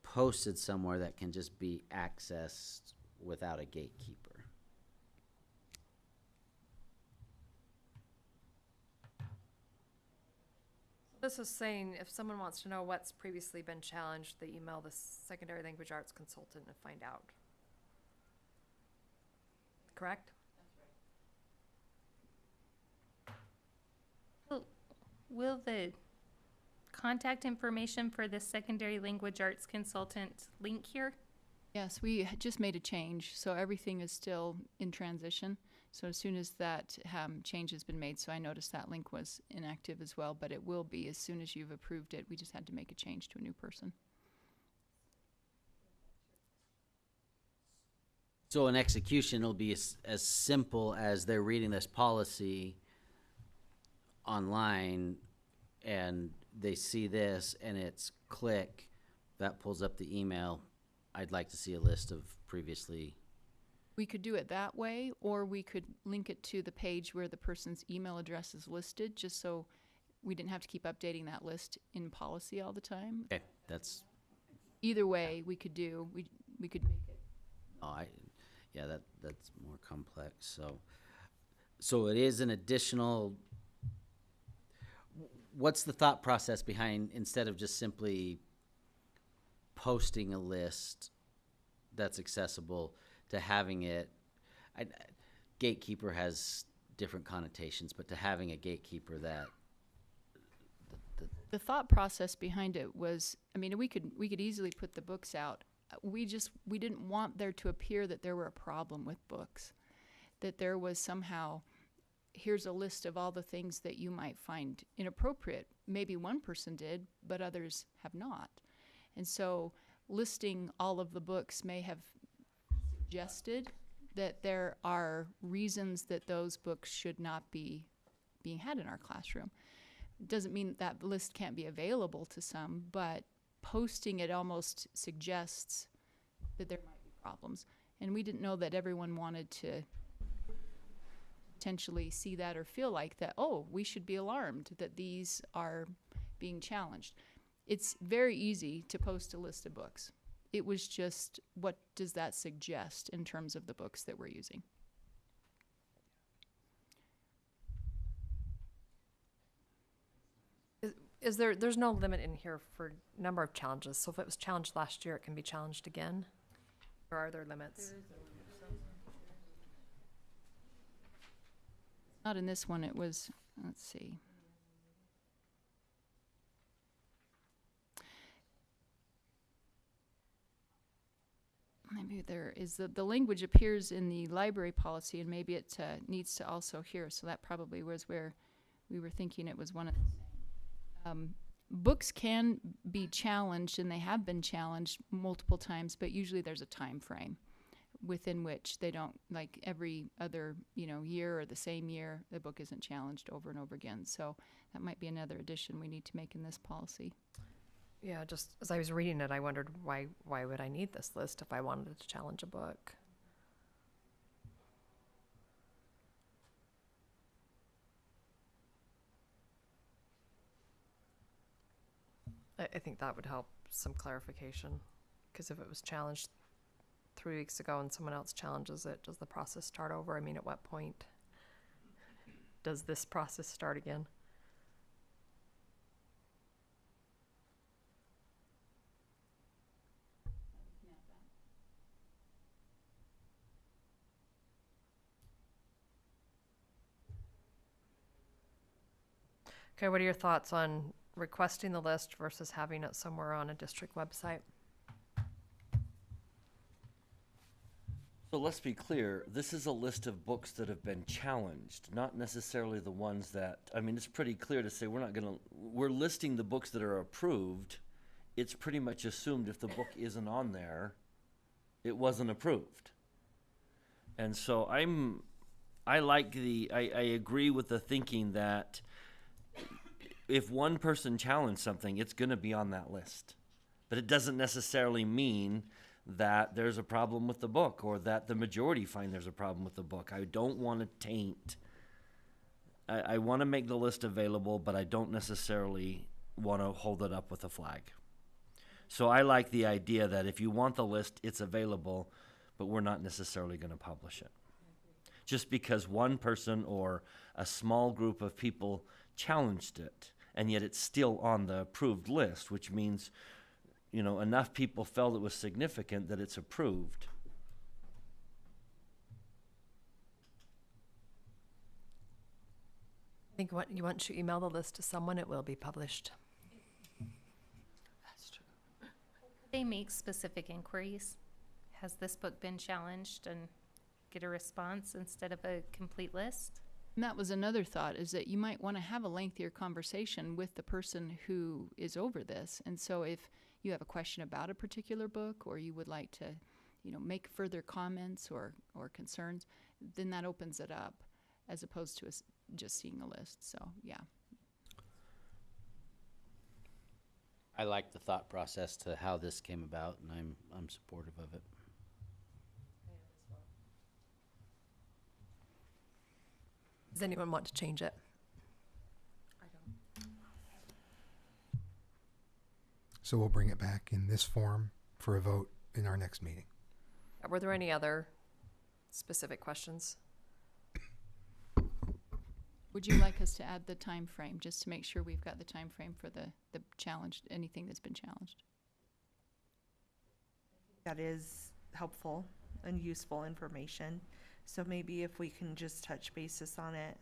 posted somewhere that can just be accessed without a gatekeeper? This is saying if someone wants to know what's previously been challenged, they email the secondary language arts consultant and find out. Correct? Will the contact information for the secondary language arts consultant link here? Yes, we just made a change, so everything is still in transition. So as soon as that change has been made, so I noticed that link was inactive as well, but it will be as soon as you've approved it. We just had to make a change to a new person. So an execution will be as simple as they're reading this policy online and they see this and it's click, that pulls up the email. I'd like to see a list of previously. We could do it that way, or we could link it to the page where the person's email address is listed, just so we didn't have to keep updating that list in policy all the time. Okay, that's, Either way, we could do, we could make it. oh, yeah, that's more complex, so it is an additional, what's the thought process behind, instead of just simply posting a list that's accessible, to having it, gatekeeper has different connotations, but to having a gatekeeper that The thought process behind it was, I mean, we could easily put the books out. We didn't want there to appear that there were a problem with books, that there was somehow, here's a list of all the things that you might find inappropriate. Maybe one person did, but others have not. And so listing all of the books may have suggested that there are reasons that those books should not be being had in our classroom. Doesn't mean that list can't be available to some, but posting it almost suggests that there might be problems. And we didn't know that everyone wanted to potentially see that or feel like that, oh, we should be alarmed that these are being challenged. It's very easy to post a list of books. It was just, what does that suggest in terms of the books that we're using? Is there's no limit in here for number of challenges, so if it was challenged last year, it can be challenged again? Or are there limits? Not in this one, it was, let's see. Maybe there is, the language appears in the library policy, and maybe it needs to also here, so that probably was where we were thinking it was one of the same. Books can be challenged, and they have been challenged multiple times, but usually there's a time frame within which they don't, like every other, year or the same year, the book isn't challenged over and over again. So that might be another addition we need to make in this policy. Yeah, just as I was reading it, I wondered why would I need this list if I wanted to challenge a book? I think that would help some clarification, because if it was challenged 3 weeks ago and someone else challenges it, does the process start over? I mean, at what point does this process start again? Okay, what are your thoughts on requesting the list versus having it somewhere on a district website? So let's be clear, this is a list of books that have been challenged, not necessarily the ones that, I mean, it's pretty clear to say we're listing the books that are approved. It's pretty much assumed if the book isn't on there, it wasn't approved. And so I agree with the thinking that if one person challenged something, it's going to be on that list. But it doesn't necessarily mean that there's a problem with the book or that the majority find there's a problem with the book. I don't want to taint. I want to make the list available, but I don't necessarily want to hold it up with a flag. So I like the idea that if you want the list, it's available, but we're not necessarily going to publish it. Just because one person or a small group of people challenged it, and yet it's still on the approved list, which means, you know, enough people felt it was significant that it's approved. I think once you email the list to someone, it will be published. That's true. They make specific inquiries. Has this book been challenged, and get a response instead of a complete list? And that was another thought, is that you might want to have a lengthier conversation with the person who is over this. And so if you have a question about a particular book, or you would like to, make further comments or concerns, then that opens it up as opposed to just seeing a list. So, yeah. I like the thought process to how this came about, and I'm supportive of it. Does anyone want to change it? So we'll bring it back in this form for a vote in our next meeting. Were there any other specific questions? Would you like us to add the time frame, just to make sure we've got the time frame for the challenge, anything that's been challenged? That is helpful and useful information. So maybe if we can just touch basis on it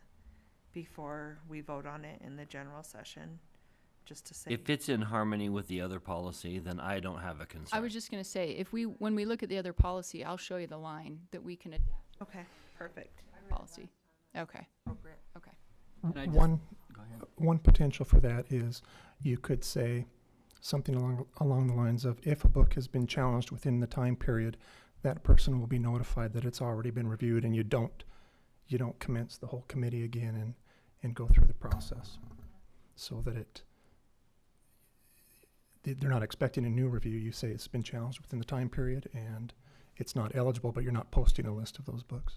before we vote on it in the general session, just to say. If it's in harmony with the other policy, then I don't have a concern. I was just going to say, when we look at the other policy, I'll show you the line that we can adapt Okay, perfect. to policy. Okay. Okay. And I just- One Go ahead. one potential for that is you could say something along the lines of, if a book has been challenged within the time period, that person will be notified that it's already been reviewed, and you don't commence the whole committee again and go through the process, so that they're not expecting a new review. You say it's been challenged within the time period and it's not eligible, but you're not posting a list of those books.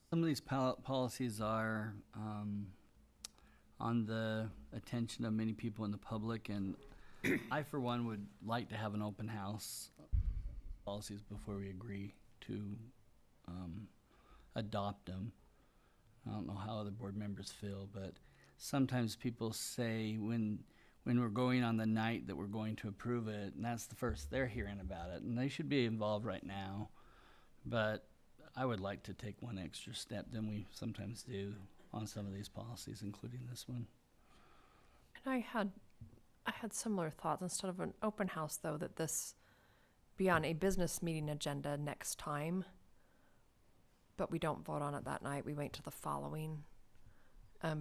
Some of these policies are on the attention of many people in the public, and I, for one, would like to have an open house policies before we agree to adopt them. I don't know how other board members feel, but sometimes people say when we're going on the night that we're going to approve it, and that's the first they're hearing about it, and they should be involved right now. But I would like to take one extra step than we sometimes do on some of these policies, including this one. And I had similar thoughts. Instead of an open house, though, that this be on a business meeting agenda next time, but we don't vote on it that night. We wait till the following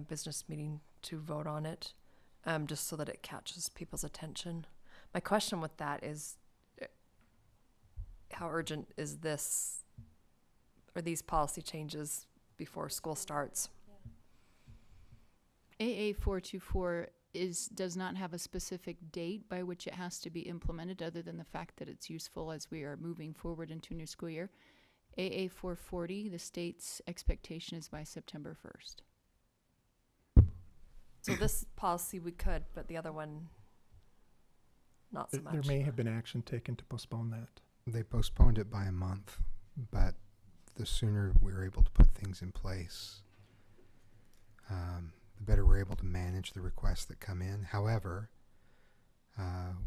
business meeting to vote on it, just so that it catches people's attention. My question with that is, how urgent is this, or these policy changes before school starts? AA 424 does not have a specific date by which it has to be implemented, other than the fact that it's useful as we are moving forward into a new school year. AA 440, the state's expectation is by September 1st. So this policy we could, but the other one, not so much. There may have been action taken to postpone that. They postponed it by a month, but the sooner we're able to put things in place, the better we're able to manage the requests that come in. However,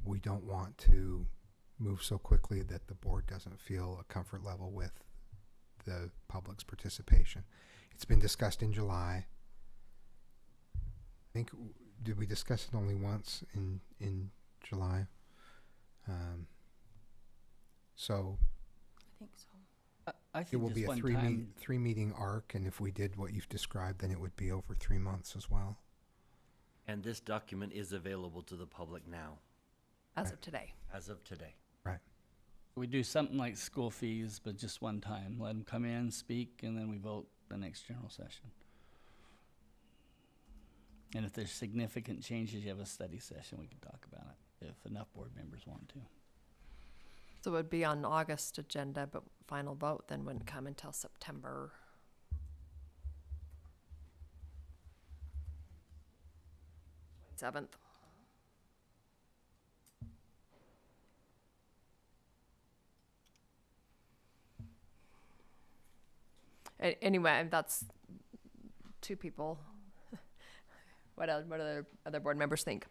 we don't want to move so quickly that the board doesn't feel a comfort level with the public's participation. It's been discussed in July. I think, did we discuss it only once in July? So I think so. I it think will just be a one three time. meeting arc, and if we did what you've described, then it would be over 3 months as well. And this document is available to the public now, As of today. as of today. We do something like school fees, but just one time. Let them come in, speak, and then we vote the next general session. And if there's significant changes, you have a study session, we can talk about it, if enough board members want to. So it would be on August agenda, but final vote then wouldn't come until September. Seventh. Anyway, that's two people. What other board members think?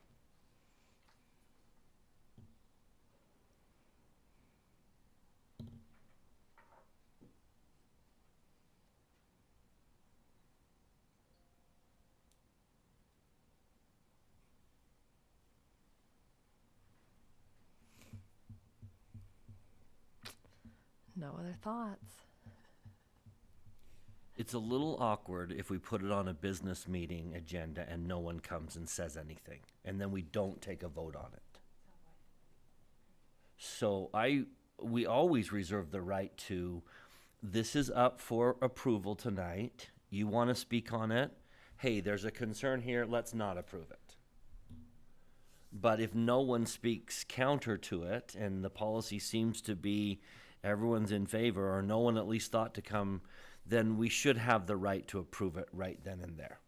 No other thoughts? It's a little awkward if we put it on a business meeting agenda and no one comes and says anything, and then we don't take a vote on it. So we always reserve the right to, this is up for approval tonight. You want to speak on it? Hey, there's a concern here, let's not approve it. But if no one speaks counter to it and the policy seems to be everyone's in favor, or no one at least thought to come, then we should have the right to approve it right then and there.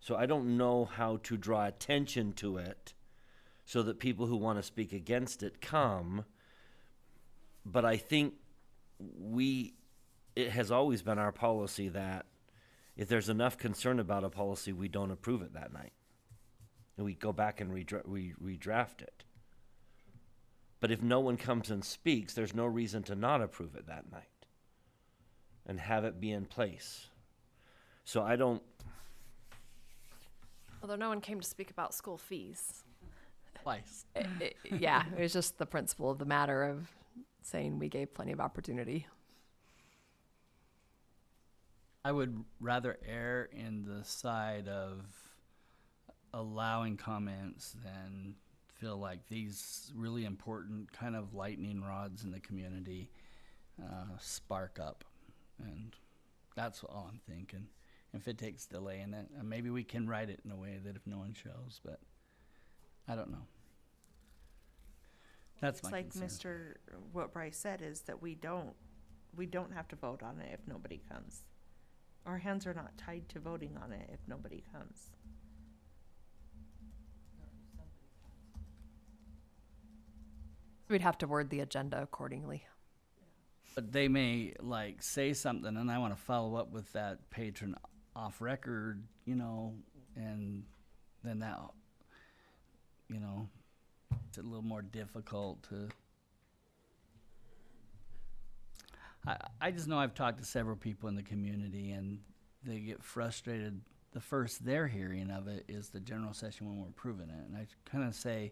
So I don't know how to draw attention to it so that people who want to speak against it come, but I think it has always been our policy that if there's enough concern about a policy, we don't approve it that night. And we go back and redraft it. But if no one comes and speaks, there's no reason to not approve it that night and have it be in place. So I don't... Although no one came to speak about school fees. Twice. Yeah, it was just the principle of the matter of saying we gave plenty of opportunity. I would rather err in the side of allowing comments than feel like these really important kind of lightning rods in the community spark up. And that's all I'm thinking. If it takes delaying it, maybe we can write it in a way that if no one shows, but I don't know. That's It's my like concern. what Bryce said is that we don't have to vote on it if nobody comes. Our hands are not tied to voting on it if nobody comes. We'd have to word the agenda accordingly. But they may like say something and I want to follow up with that patron off record, and then that, it's a little more difficult to. I just know I've talked to several people in the community and they get frustrated. The first they're hearing of it is the general session when we're approving it. And I kind of say,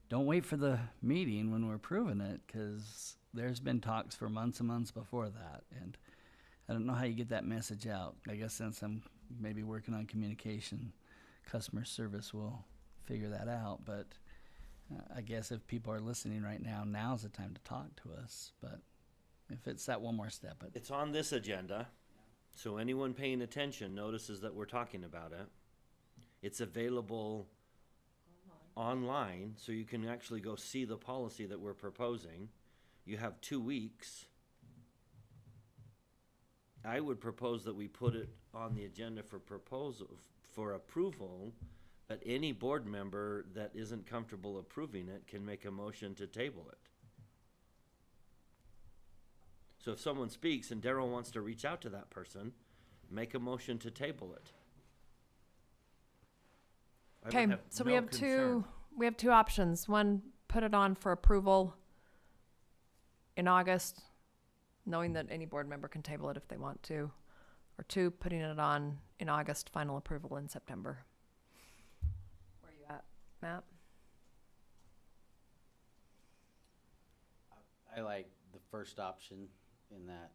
don't wait for the meeting when we're approving it, because there's been talks for months and months before that. And I don't know how you get that message out. I guess since I'm maybe working on communication, customer service will figure that out. But I guess if people are listening right now, now's the time to talk to us. But if it's that one more step. It's on this agenda, so anyone paying attention notices that we're talking about it. It's available online, so you can actually go see the policy that we're proposing. You have 2 weeks. I would propose that we put it on the agenda for approval, but any board member that isn't comfortable approving it can make a motion to table it. So if someone speaks and Daryl wants to reach out to that person, make a motion to table it. Okay, so we have two options. One, put it on for approval in August, knowing that any board member can table it if they want to. Or two, putting it on in August, final approval in September. Where are you at, Matt? I like the first option in that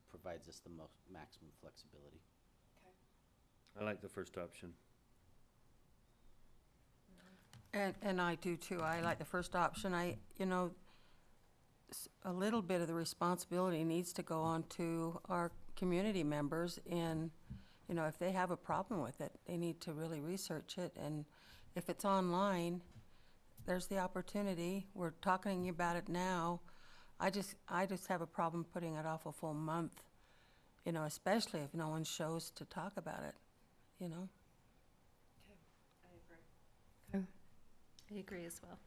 provides us the most maximum flexibility. I like the first option. And I do too. I like the first option. A little bit of the responsibility needs to go on to our community members in You know, if they have a problem with it, they need to really research it, and if it's online, there's the opportunity. We're talking about it now. I just have a problem putting it off a full month, you know, especially if no one shows to talk about it, you know? I agree as well.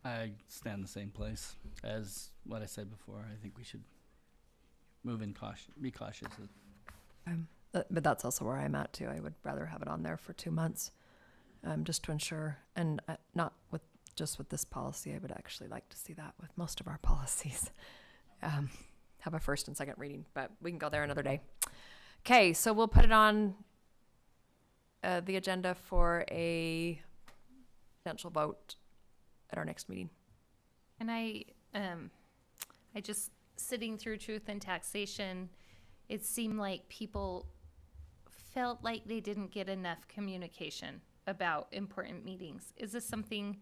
I stand the same place as what I said before. I think we should move in caution, be cautious. But that's also where I'm at too. I would rather have it on there for 2 months, just to ensure, and not with just with this policy. I would actually like to see that with most of our policies. Have a first and second reading, but we can go there another day. Okay, so we'll put it on the agenda for a potential vote at our next meeting. And I just, sitting through truth and taxation, it seemed like people felt like they didn't get enough communication about important meetings. Is this something,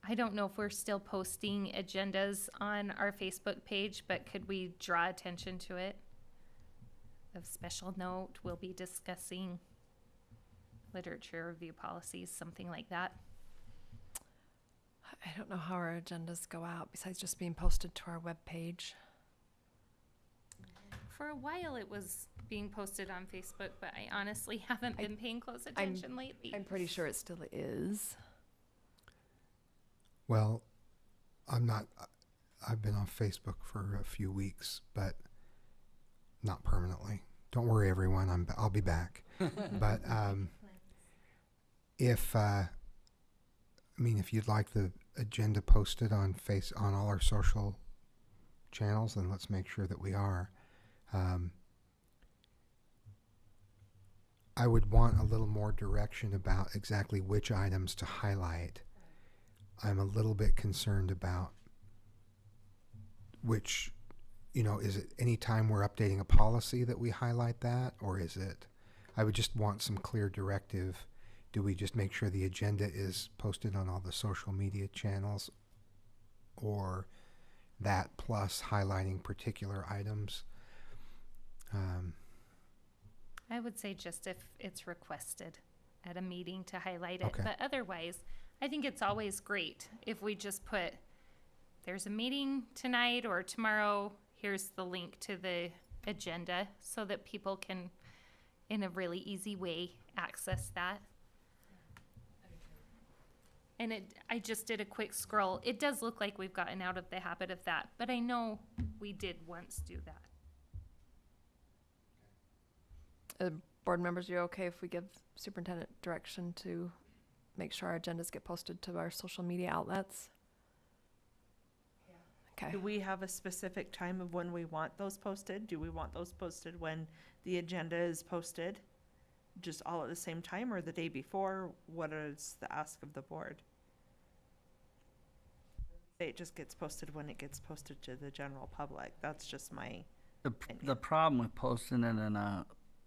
I don't know if we're still posting agendas on our Facebook page, but could we draw attention to it? Of special note, we'll be discussing literature review policies, something like that. I don't know how our agendas go out besides just being posted to our webpage. For a while, it was being posted on Facebook, but I honestly haven't been paying close attention lately. I'm pretty sure it still is. Well, I've been on Facebook for a few weeks, but not permanently. Don't worry, everyone. I'll be back. But if you'd like the agenda posted on all our social channels, then let's make sure that we are. I would want a little more direction about exactly which items to highlight. I'm a little bit concerned about which, is it any time we're updating a policy that we highlight that, or is it, I would just want some clear directive. Do we just make sure the agenda is posted on all the social media channels, or that plus highlighting particular items? I would say just if it's requested at a meeting to highlight it. Okay. But otherwise, I think it's always great if we just put, there's a meeting tonight or tomorrow, here's the link to the agenda so that people can, in a really easy way, access that. And I just did a quick scroll. It does look like we've gotten out of the habit of that, but I know we did once do that. Board members, are you okay if we give superintendent direction to make sure our agendas get posted to our social media outlets? Yeah. Okay. Do we have a specific time of when we want those posted? Do we want those posted when the agenda is posted? Just all at the same time or the day before? What is the ask of the board? It just gets posted when it gets posted to the general public. That's just my The problem with posting it in a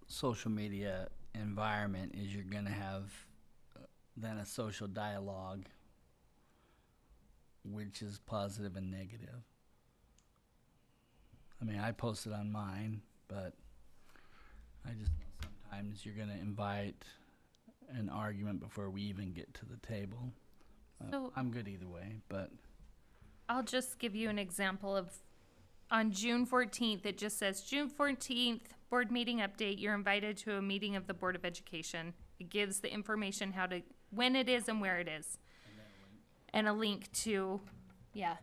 social media environment is you're going to have then a social dialogue, which is positive and negative. I mean, I posted on mine, but I just know sometimes you're going to invite an argument before we even get to the table. So- I'm good either way, but I'll just give you an example of, on June 14th, it just says, June 14th, board meeting update, you're invited to a meeting of the Board of Education. It gives the information when it is and where it is. And a link to, yeah.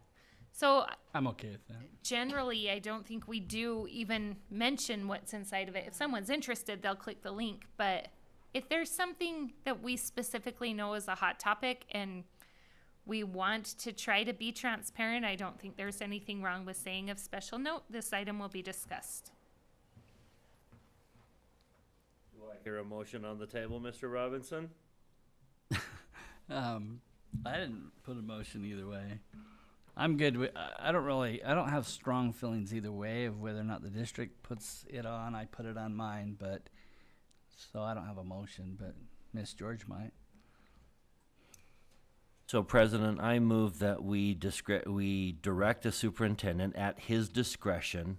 So I'm okay with that. generally, I don't think we do even mention what's inside of it. If someone's interested, they'll click the link. But if there's something that we specifically know is a hot topic and we want to try to be transparent, I don't think there's anything wrong with saying of special note, this item will be discussed. Do I hear a motion on the table, Mr. Robinson? I didn't put a motion either way. I'm good with, I don't have strong feelings either way of whether or not the district puts it on. I put it on mine, but, so I don't have a motion, but Miss George might. So, President, I move that we direct the superintendent at his discretion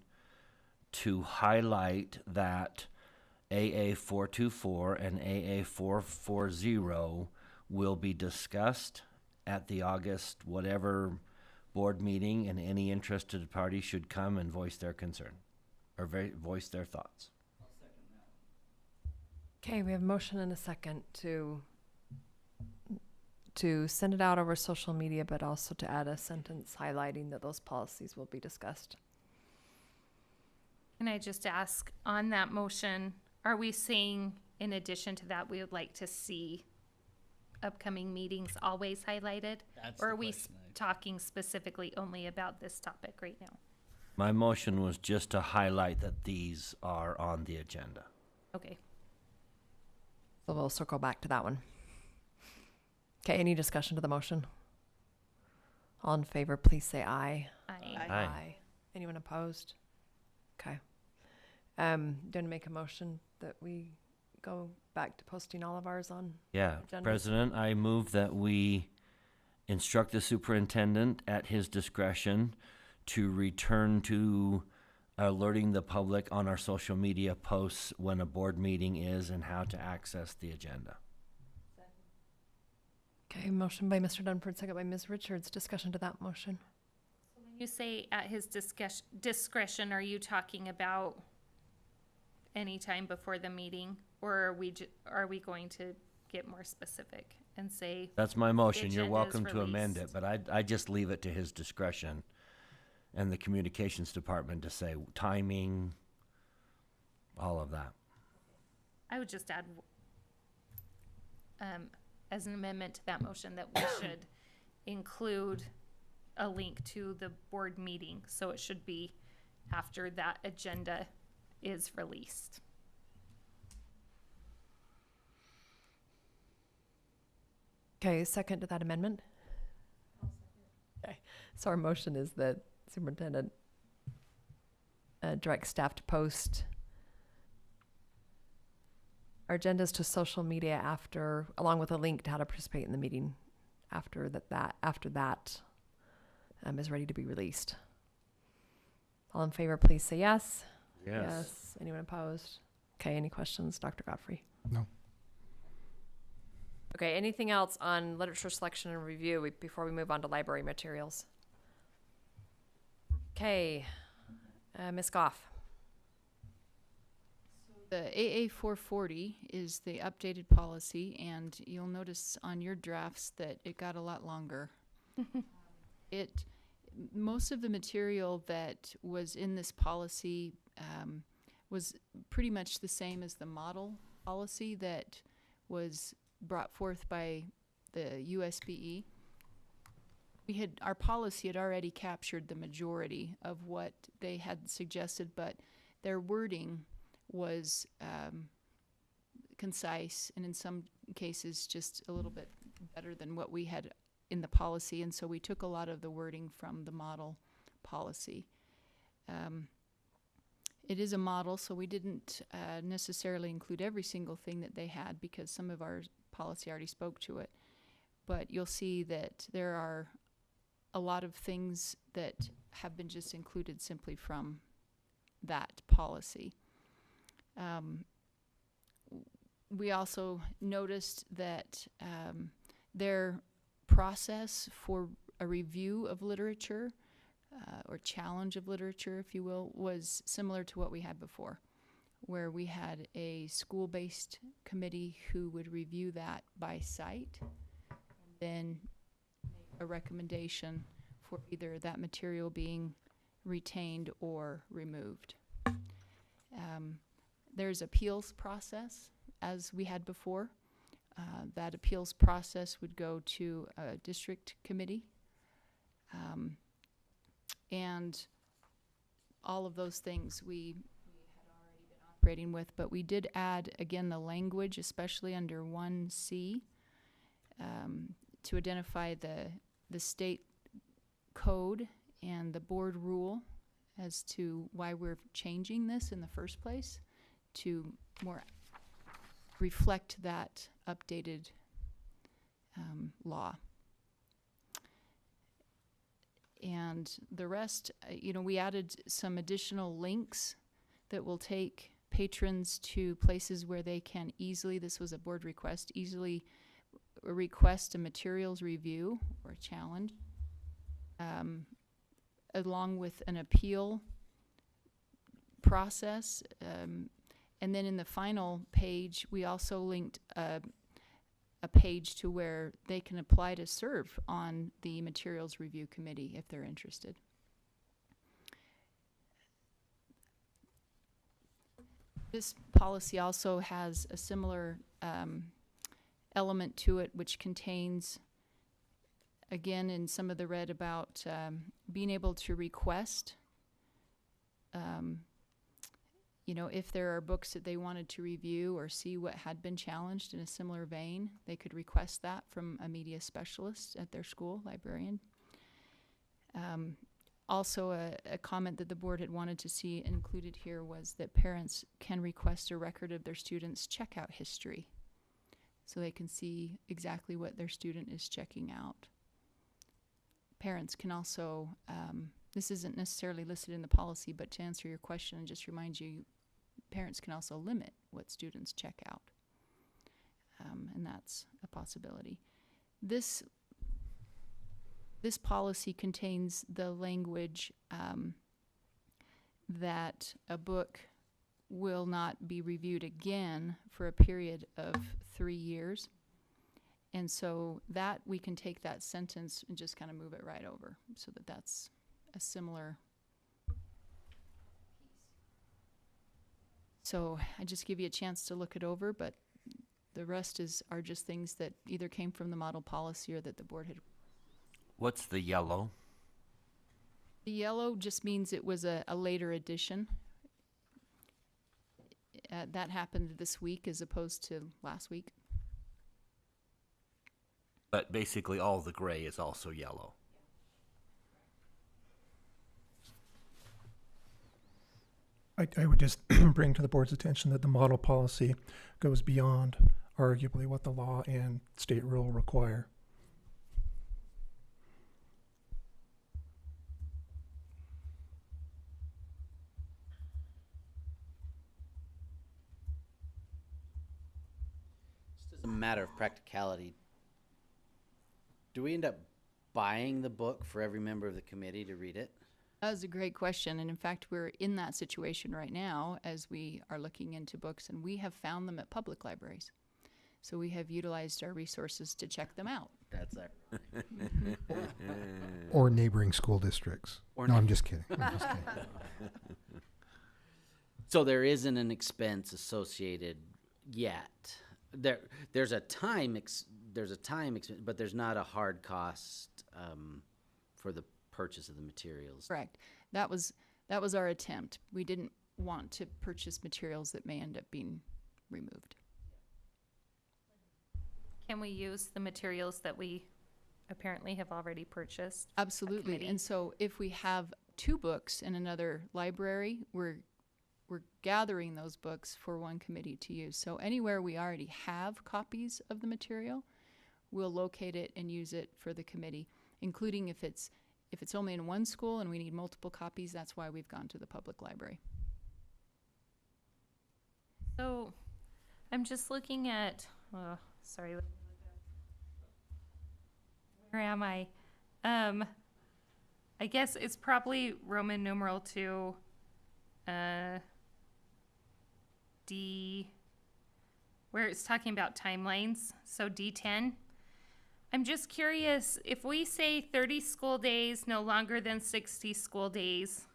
to highlight that AA 424 and AA 440 will be discussed at the August whatever board meeting, and any interested party should come and voice their concern or voice their thoughts. Okay, we have a motion and a second to send it out over social media, but also to add a sentence highlighting that those policies will be discussed. Can I just ask, on that motion, are we saying, in addition to that, we would like to see upcoming meetings always highlighted? That's Or the are we question talking specifically only about this topic right now? My motion was just to highlight that these are on the agenda. Okay. So we'll circle back to that one. Okay, any discussion to the motion? All in favor, please say aye. Aye. Aye. Anyone opposed? Okay. Do you want to make a motion that we go back to posting all of ours on? Yeah, Agendas. President, I move that we instruct the superintendent at his discretion to return to alerting the public on our social media posts when a board meeting is and how to access the agenda. Okay, motion by Mr. Dunford, second by Ms. Richards. Discussion to that motion. When you say at his discretion, are you talking about any time before the meeting? Or are we going to get more specific and say, That's my motion. You're agenda is welcome to amend it, released. but I just leave it to his discretion and the communications department to say timing, all of that. I would just add, as an amendment to that motion, that we should include a link to the board meeting. So it should be after that agenda is released. Okay, second to that amendment? Okay, so our motion is that superintendent directs staff to post our agendas to social media after, along with a link to how to participate in the meeting after that is ready to be released. All in favor, please say yes. Yes. Anyone opposed? Okay, any questions, Dr. Godfrey? No. Okay, anything else on literature selection and review before we move on to library materials? Okay, Ms. Goff. The AA 440 is the updated policy, and you'll notice on your drafts that it got a lot longer. Most of the material that was in this policy was pretty much the same as the model policy that was brought forth by the USBE. Our policy had already captured the majority of what they had suggested, but their wording was concise and in some cases just a little bit better than what we had in the policy, and so we took a lot of the wording from the model policy. It is a model, so we didn't necessarily include every single thing that they had because some of our policy already spoke to it, but you'll see that there are a lot of things that have been just included simply from that policy. We also noticed that their process for a review of literature or challenge of literature, if you will, was similar to what we had before, where we had a school-based committee who would review that by site and then make a recommendation for either that material being retained or removed. There's appeals process, as we had before. That appeals process would go to a district committee. And all of those things we had already been operating with, but we did add, again, the language, especially under 1C, to identify the state code and the board rule as to why we're changing this in the first place, to more reflect that updated law. And the rest, we added some additional links that will take patrons to places where they can easily, this was a board request, easily request a materials review or a challenge, along with an appeal process. And then in the final page, we also linked a page to where they can apply to serve on the materials review committee if they're interested. This policy also has a similar element to it, which contains, again, in some of the read about being able to request, you know, if there are books that they wanted to review or see what had been challenged in a similar vein, they could request that from a media specialist at their school, librarian. Also, a comment that the board had wanted to see included here was that parents can request a record of their students' checkout history, so they can see exactly what their student is checking out. Parents can also, this isn't necessarily listed in the policy, but to answer your question and just remind you, parents can also limit what students check out. And that's a possibility. This policy contains the language that a book will not be reviewed again for a period of 3 years. And so that we can take that sentence and just kind of move it right over so that that's a similar. So I just give you a chance to look it over, but the rest are just things that either came from the model policy or that the board had. What's the yellow? The yellow just means it was a later addition. That happened this week as opposed to last week. But basically all the gray is also yellow. I would just bring to the board's attention that the model policy goes beyond arguably what the law and state rule require. Just as a matter of practicality, do we end up buying the book for every member of the committee to read it? That was a great question, and in fact, we're in that situation right now as we are looking into books, and we have found them at public libraries. So we have utilized our resources to check them out. That's our. Or neighboring school districts. Or No, I'm neigh- just kidding. I'm just kidding. So there isn't an expense associated yet. There's a time expense, but there's not a hard cost for the purchase of the materials. Correct. That was our attempt. We didn't want to purchase materials that may end up being removed. Can we use the materials that we apparently have already purchased? Absolutely. committee? And so if we have 2 books in another library, we're gathering those books for one committee to use. So anywhere we already have copies of the material, we'll locate it and use it for the committee, including if it's only in one school and we need multiple copies. That's why we've gone to the public library. So I'm just looking at, oh, sorry. Where am I? I guess it's probably Roman numeral 2, D, where it's talking about timelines. So D10. I'm just curious, if we say 30 school days, no longer than 60 school days,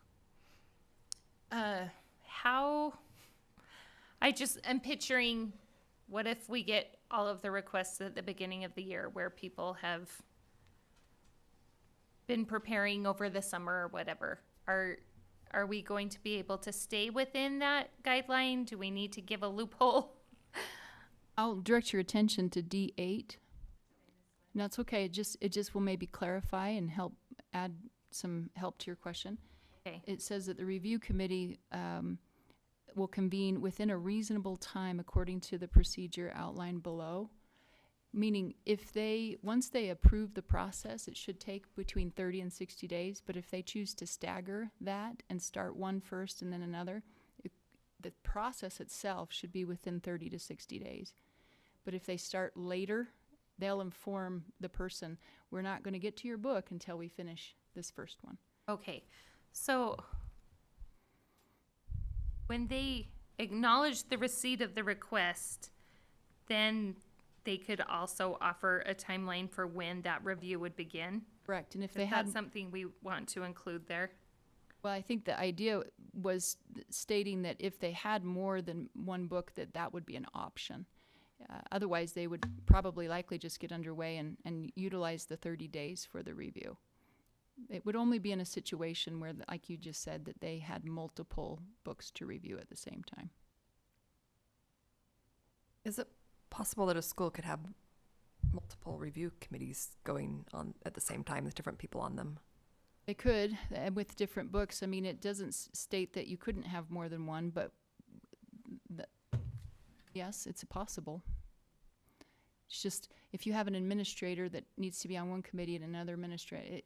how, I just am picturing, what if we get all of the requests at the beginning of the year where people have been preparing over the summer or whatever? Are we going to be able to stay within that guideline? Do we need to give a loophole? I'll direct your attention to D8. And that's okay. It just will maybe clarify and add some help to your question. Okay. It says that the review committee will convene within a reasonable time according to the procedure outlined below. Meaning once they approve the process, it should take between 30 and 60 days. But if they choose to stagger that and start one first and then another, the process itself should be within 30 to 60 days. But if they start later, they'll inform the person, we're not going to get to your book until we finish this first one. Okay, so when they acknowledge the receipt of the request, then they could also offer a timeline for when that review would begin. Correct. And if Is they that had, something we want to include there? well, I think the idea was stating that if they had more than one book, that would be an option. Otherwise, they would probably likely just get underway and utilize the 30 days for the review. It would only be in a situation where, like you just said, that they had multiple books to review at the same time. Is it possible that a school could have multiple review committees going on at the same time with different people on them? They could, with different books. I mean, it doesn't state that you couldn't have more than one, but yes, it's possible. It's just, if you have an administrator that needs to be on one committee and another administrator,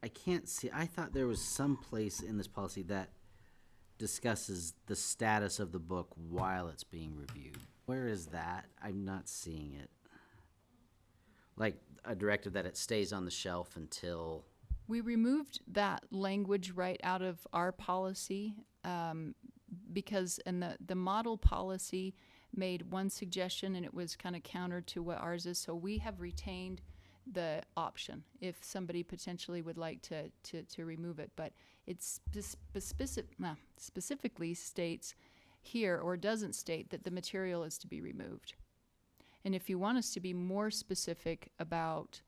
I can't see, I thought there was some place in this policy that discusses the status of the book while it's being reviewed. Where is that? I'm not seeing it. Like a directive that it stays on the shelf until, we removed that language right out of our policy because the model policy made one suggestion and it was kind of counter to what ours is. So we have retained the option if somebody potentially would like to remove it. But it's specifically states here, or doesn't state, that the material is to be removed. And if you want us to be more specific about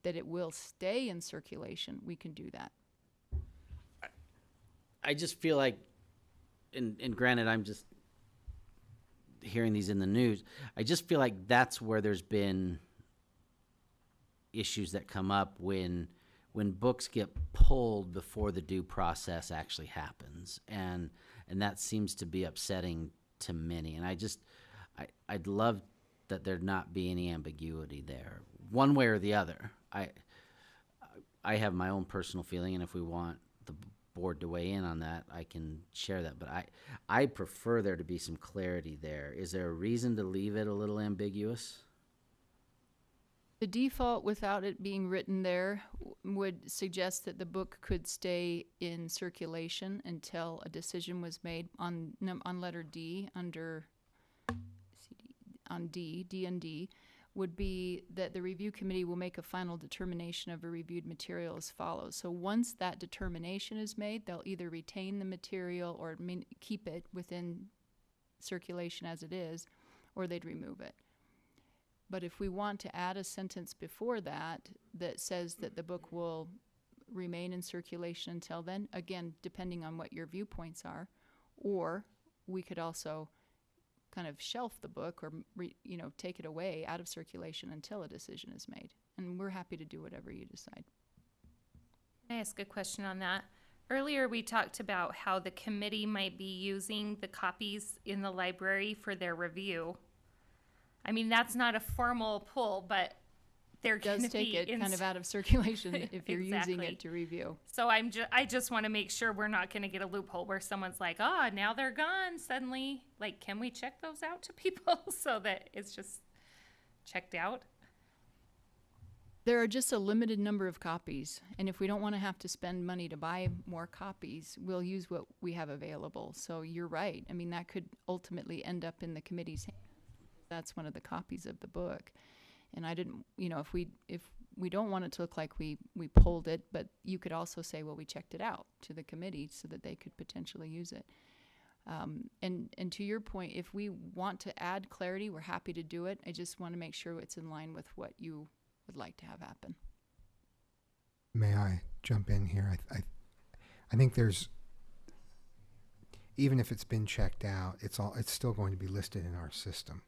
that it will stay in circulation, we can do that. I just feel like, and granted, I'm just hearing these in the news, I just feel like that's where there's been issues that come up when books get pulled before the due process actually happens, and that seems to be upsetting to many. And I'd love that there not be any ambiguity there, one way or the other. I have my own personal feeling, and if we want the board to weigh in on that, I can share that. But I prefer there to be some clarity there. Is there a reason to leave it a little ambiguous? The default, without it being written there, would suggest that the book could stay in circulation until a decision was made on letter D under D and D, would be that the review committee will make a final determination of a reviewed material as follows. So once that determination is made, they'll either retain the material or keep it within circulation as it is, or they'd remove it. But if we want to add a sentence before that that says that the book will remain in circulation until then, again, depending on what your viewpoints are, or we could also kind of shelf the book or take it away out of circulation until a decision is made. And we're happy to do whatever you decide. Can I ask a question on that? Earlier, we talked about how the committee might be using the copies in the library for their review. I mean, that's not a formal pull, but they're going to Does take be it kind of out of circulation if you're using Exactly. it to review. So I just want to make sure we're not going to get a loophole where someone's like, now they're gone suddenly. Like, can we check those out to people so that it's just checked out? There are just a limited number of copies, and if we don't want to have to spend money to buy more copies, we'll use what we have available. So you're right. I mean, that could ultimately end up in the committee's hands. That's one of the copies of the book. And I didn't, if we don't want it to look like we pulled it, but you could also say, well, we checked it out to the committee so that they could potentially use it. And to your point, if we want to add clarity, we're happy to do it. I just want to make sure it's in line with what you would like to have happen. May I jump in here? I think there's, even if it's been checked out, it's still going to be listed in our system.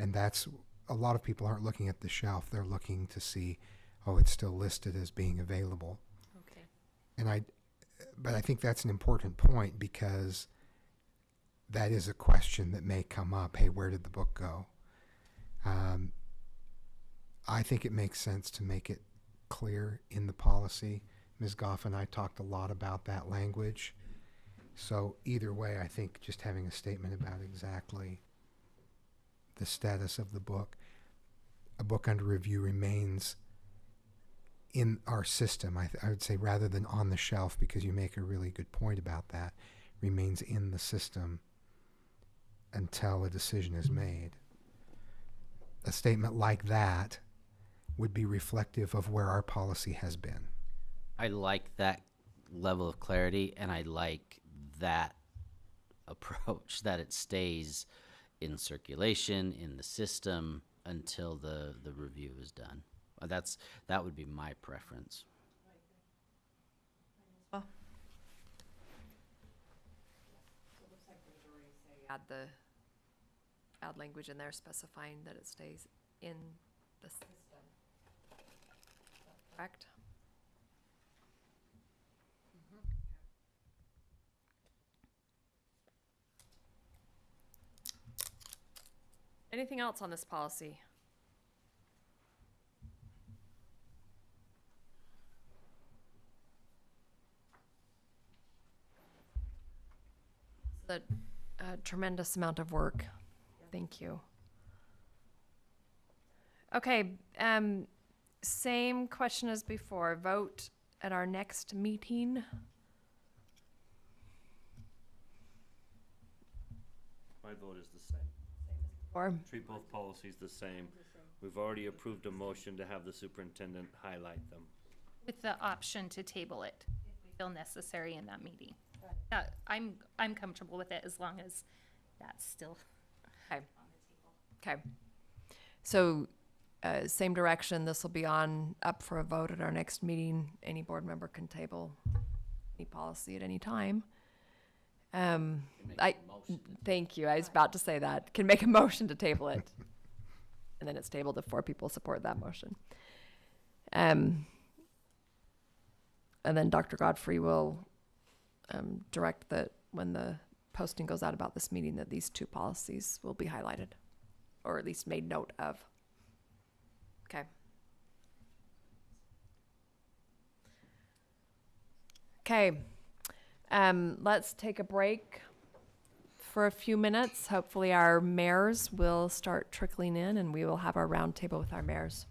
And that's, a lot of people aren't looking at the shelf. They're looking to see, it's still listed as being available. Okay. But I think that's an important point, because that is a question that may come up. Hey, where did the book go? I think it makes sense to make it clear in the policy. Ms. Goff and I talked a lot about that language. So either way, I think just having a statement about exactly the status of the book, a book under review remains in our system. I would say rather than on the shelf, because you make a really good point about that, remains in the system until a decision is made. A statement like that would be reflective of where our policy has been. I like that level of clarity, and I like that approach, that it stays in circulation, in the system, until the review is done. That would be my preference. Well, Add language in there specifying that it stays in the system. Correct? Anything else on this policy? It's a tremendous amount of work. Thank you. Okay, same question as before. Vote at our next meeting. My vote is the same. Or Treat both policies the same. We've already approved a motion to have the superintendent highlight them. With the option to table it if we feel necessary in that meeting. I'm comfortable with it as long as that's still Okay. on the table. Okay. So, same direction. This will be up for a vote at our next meeting. Any board member can table any policy at any time. Thank you. I was about to say that. Can make a motion to table it. And then it's tabled if 4 people support that motion. And then Dr. Godfrey will direct that when the posting goes out about this meeting that these 2 policies will be highlighted or at least made note of. Okay. Okay. Let's take a break for a few minutes. Hopefully our mayors will start trickling in and we will have our roundtable with our mayors.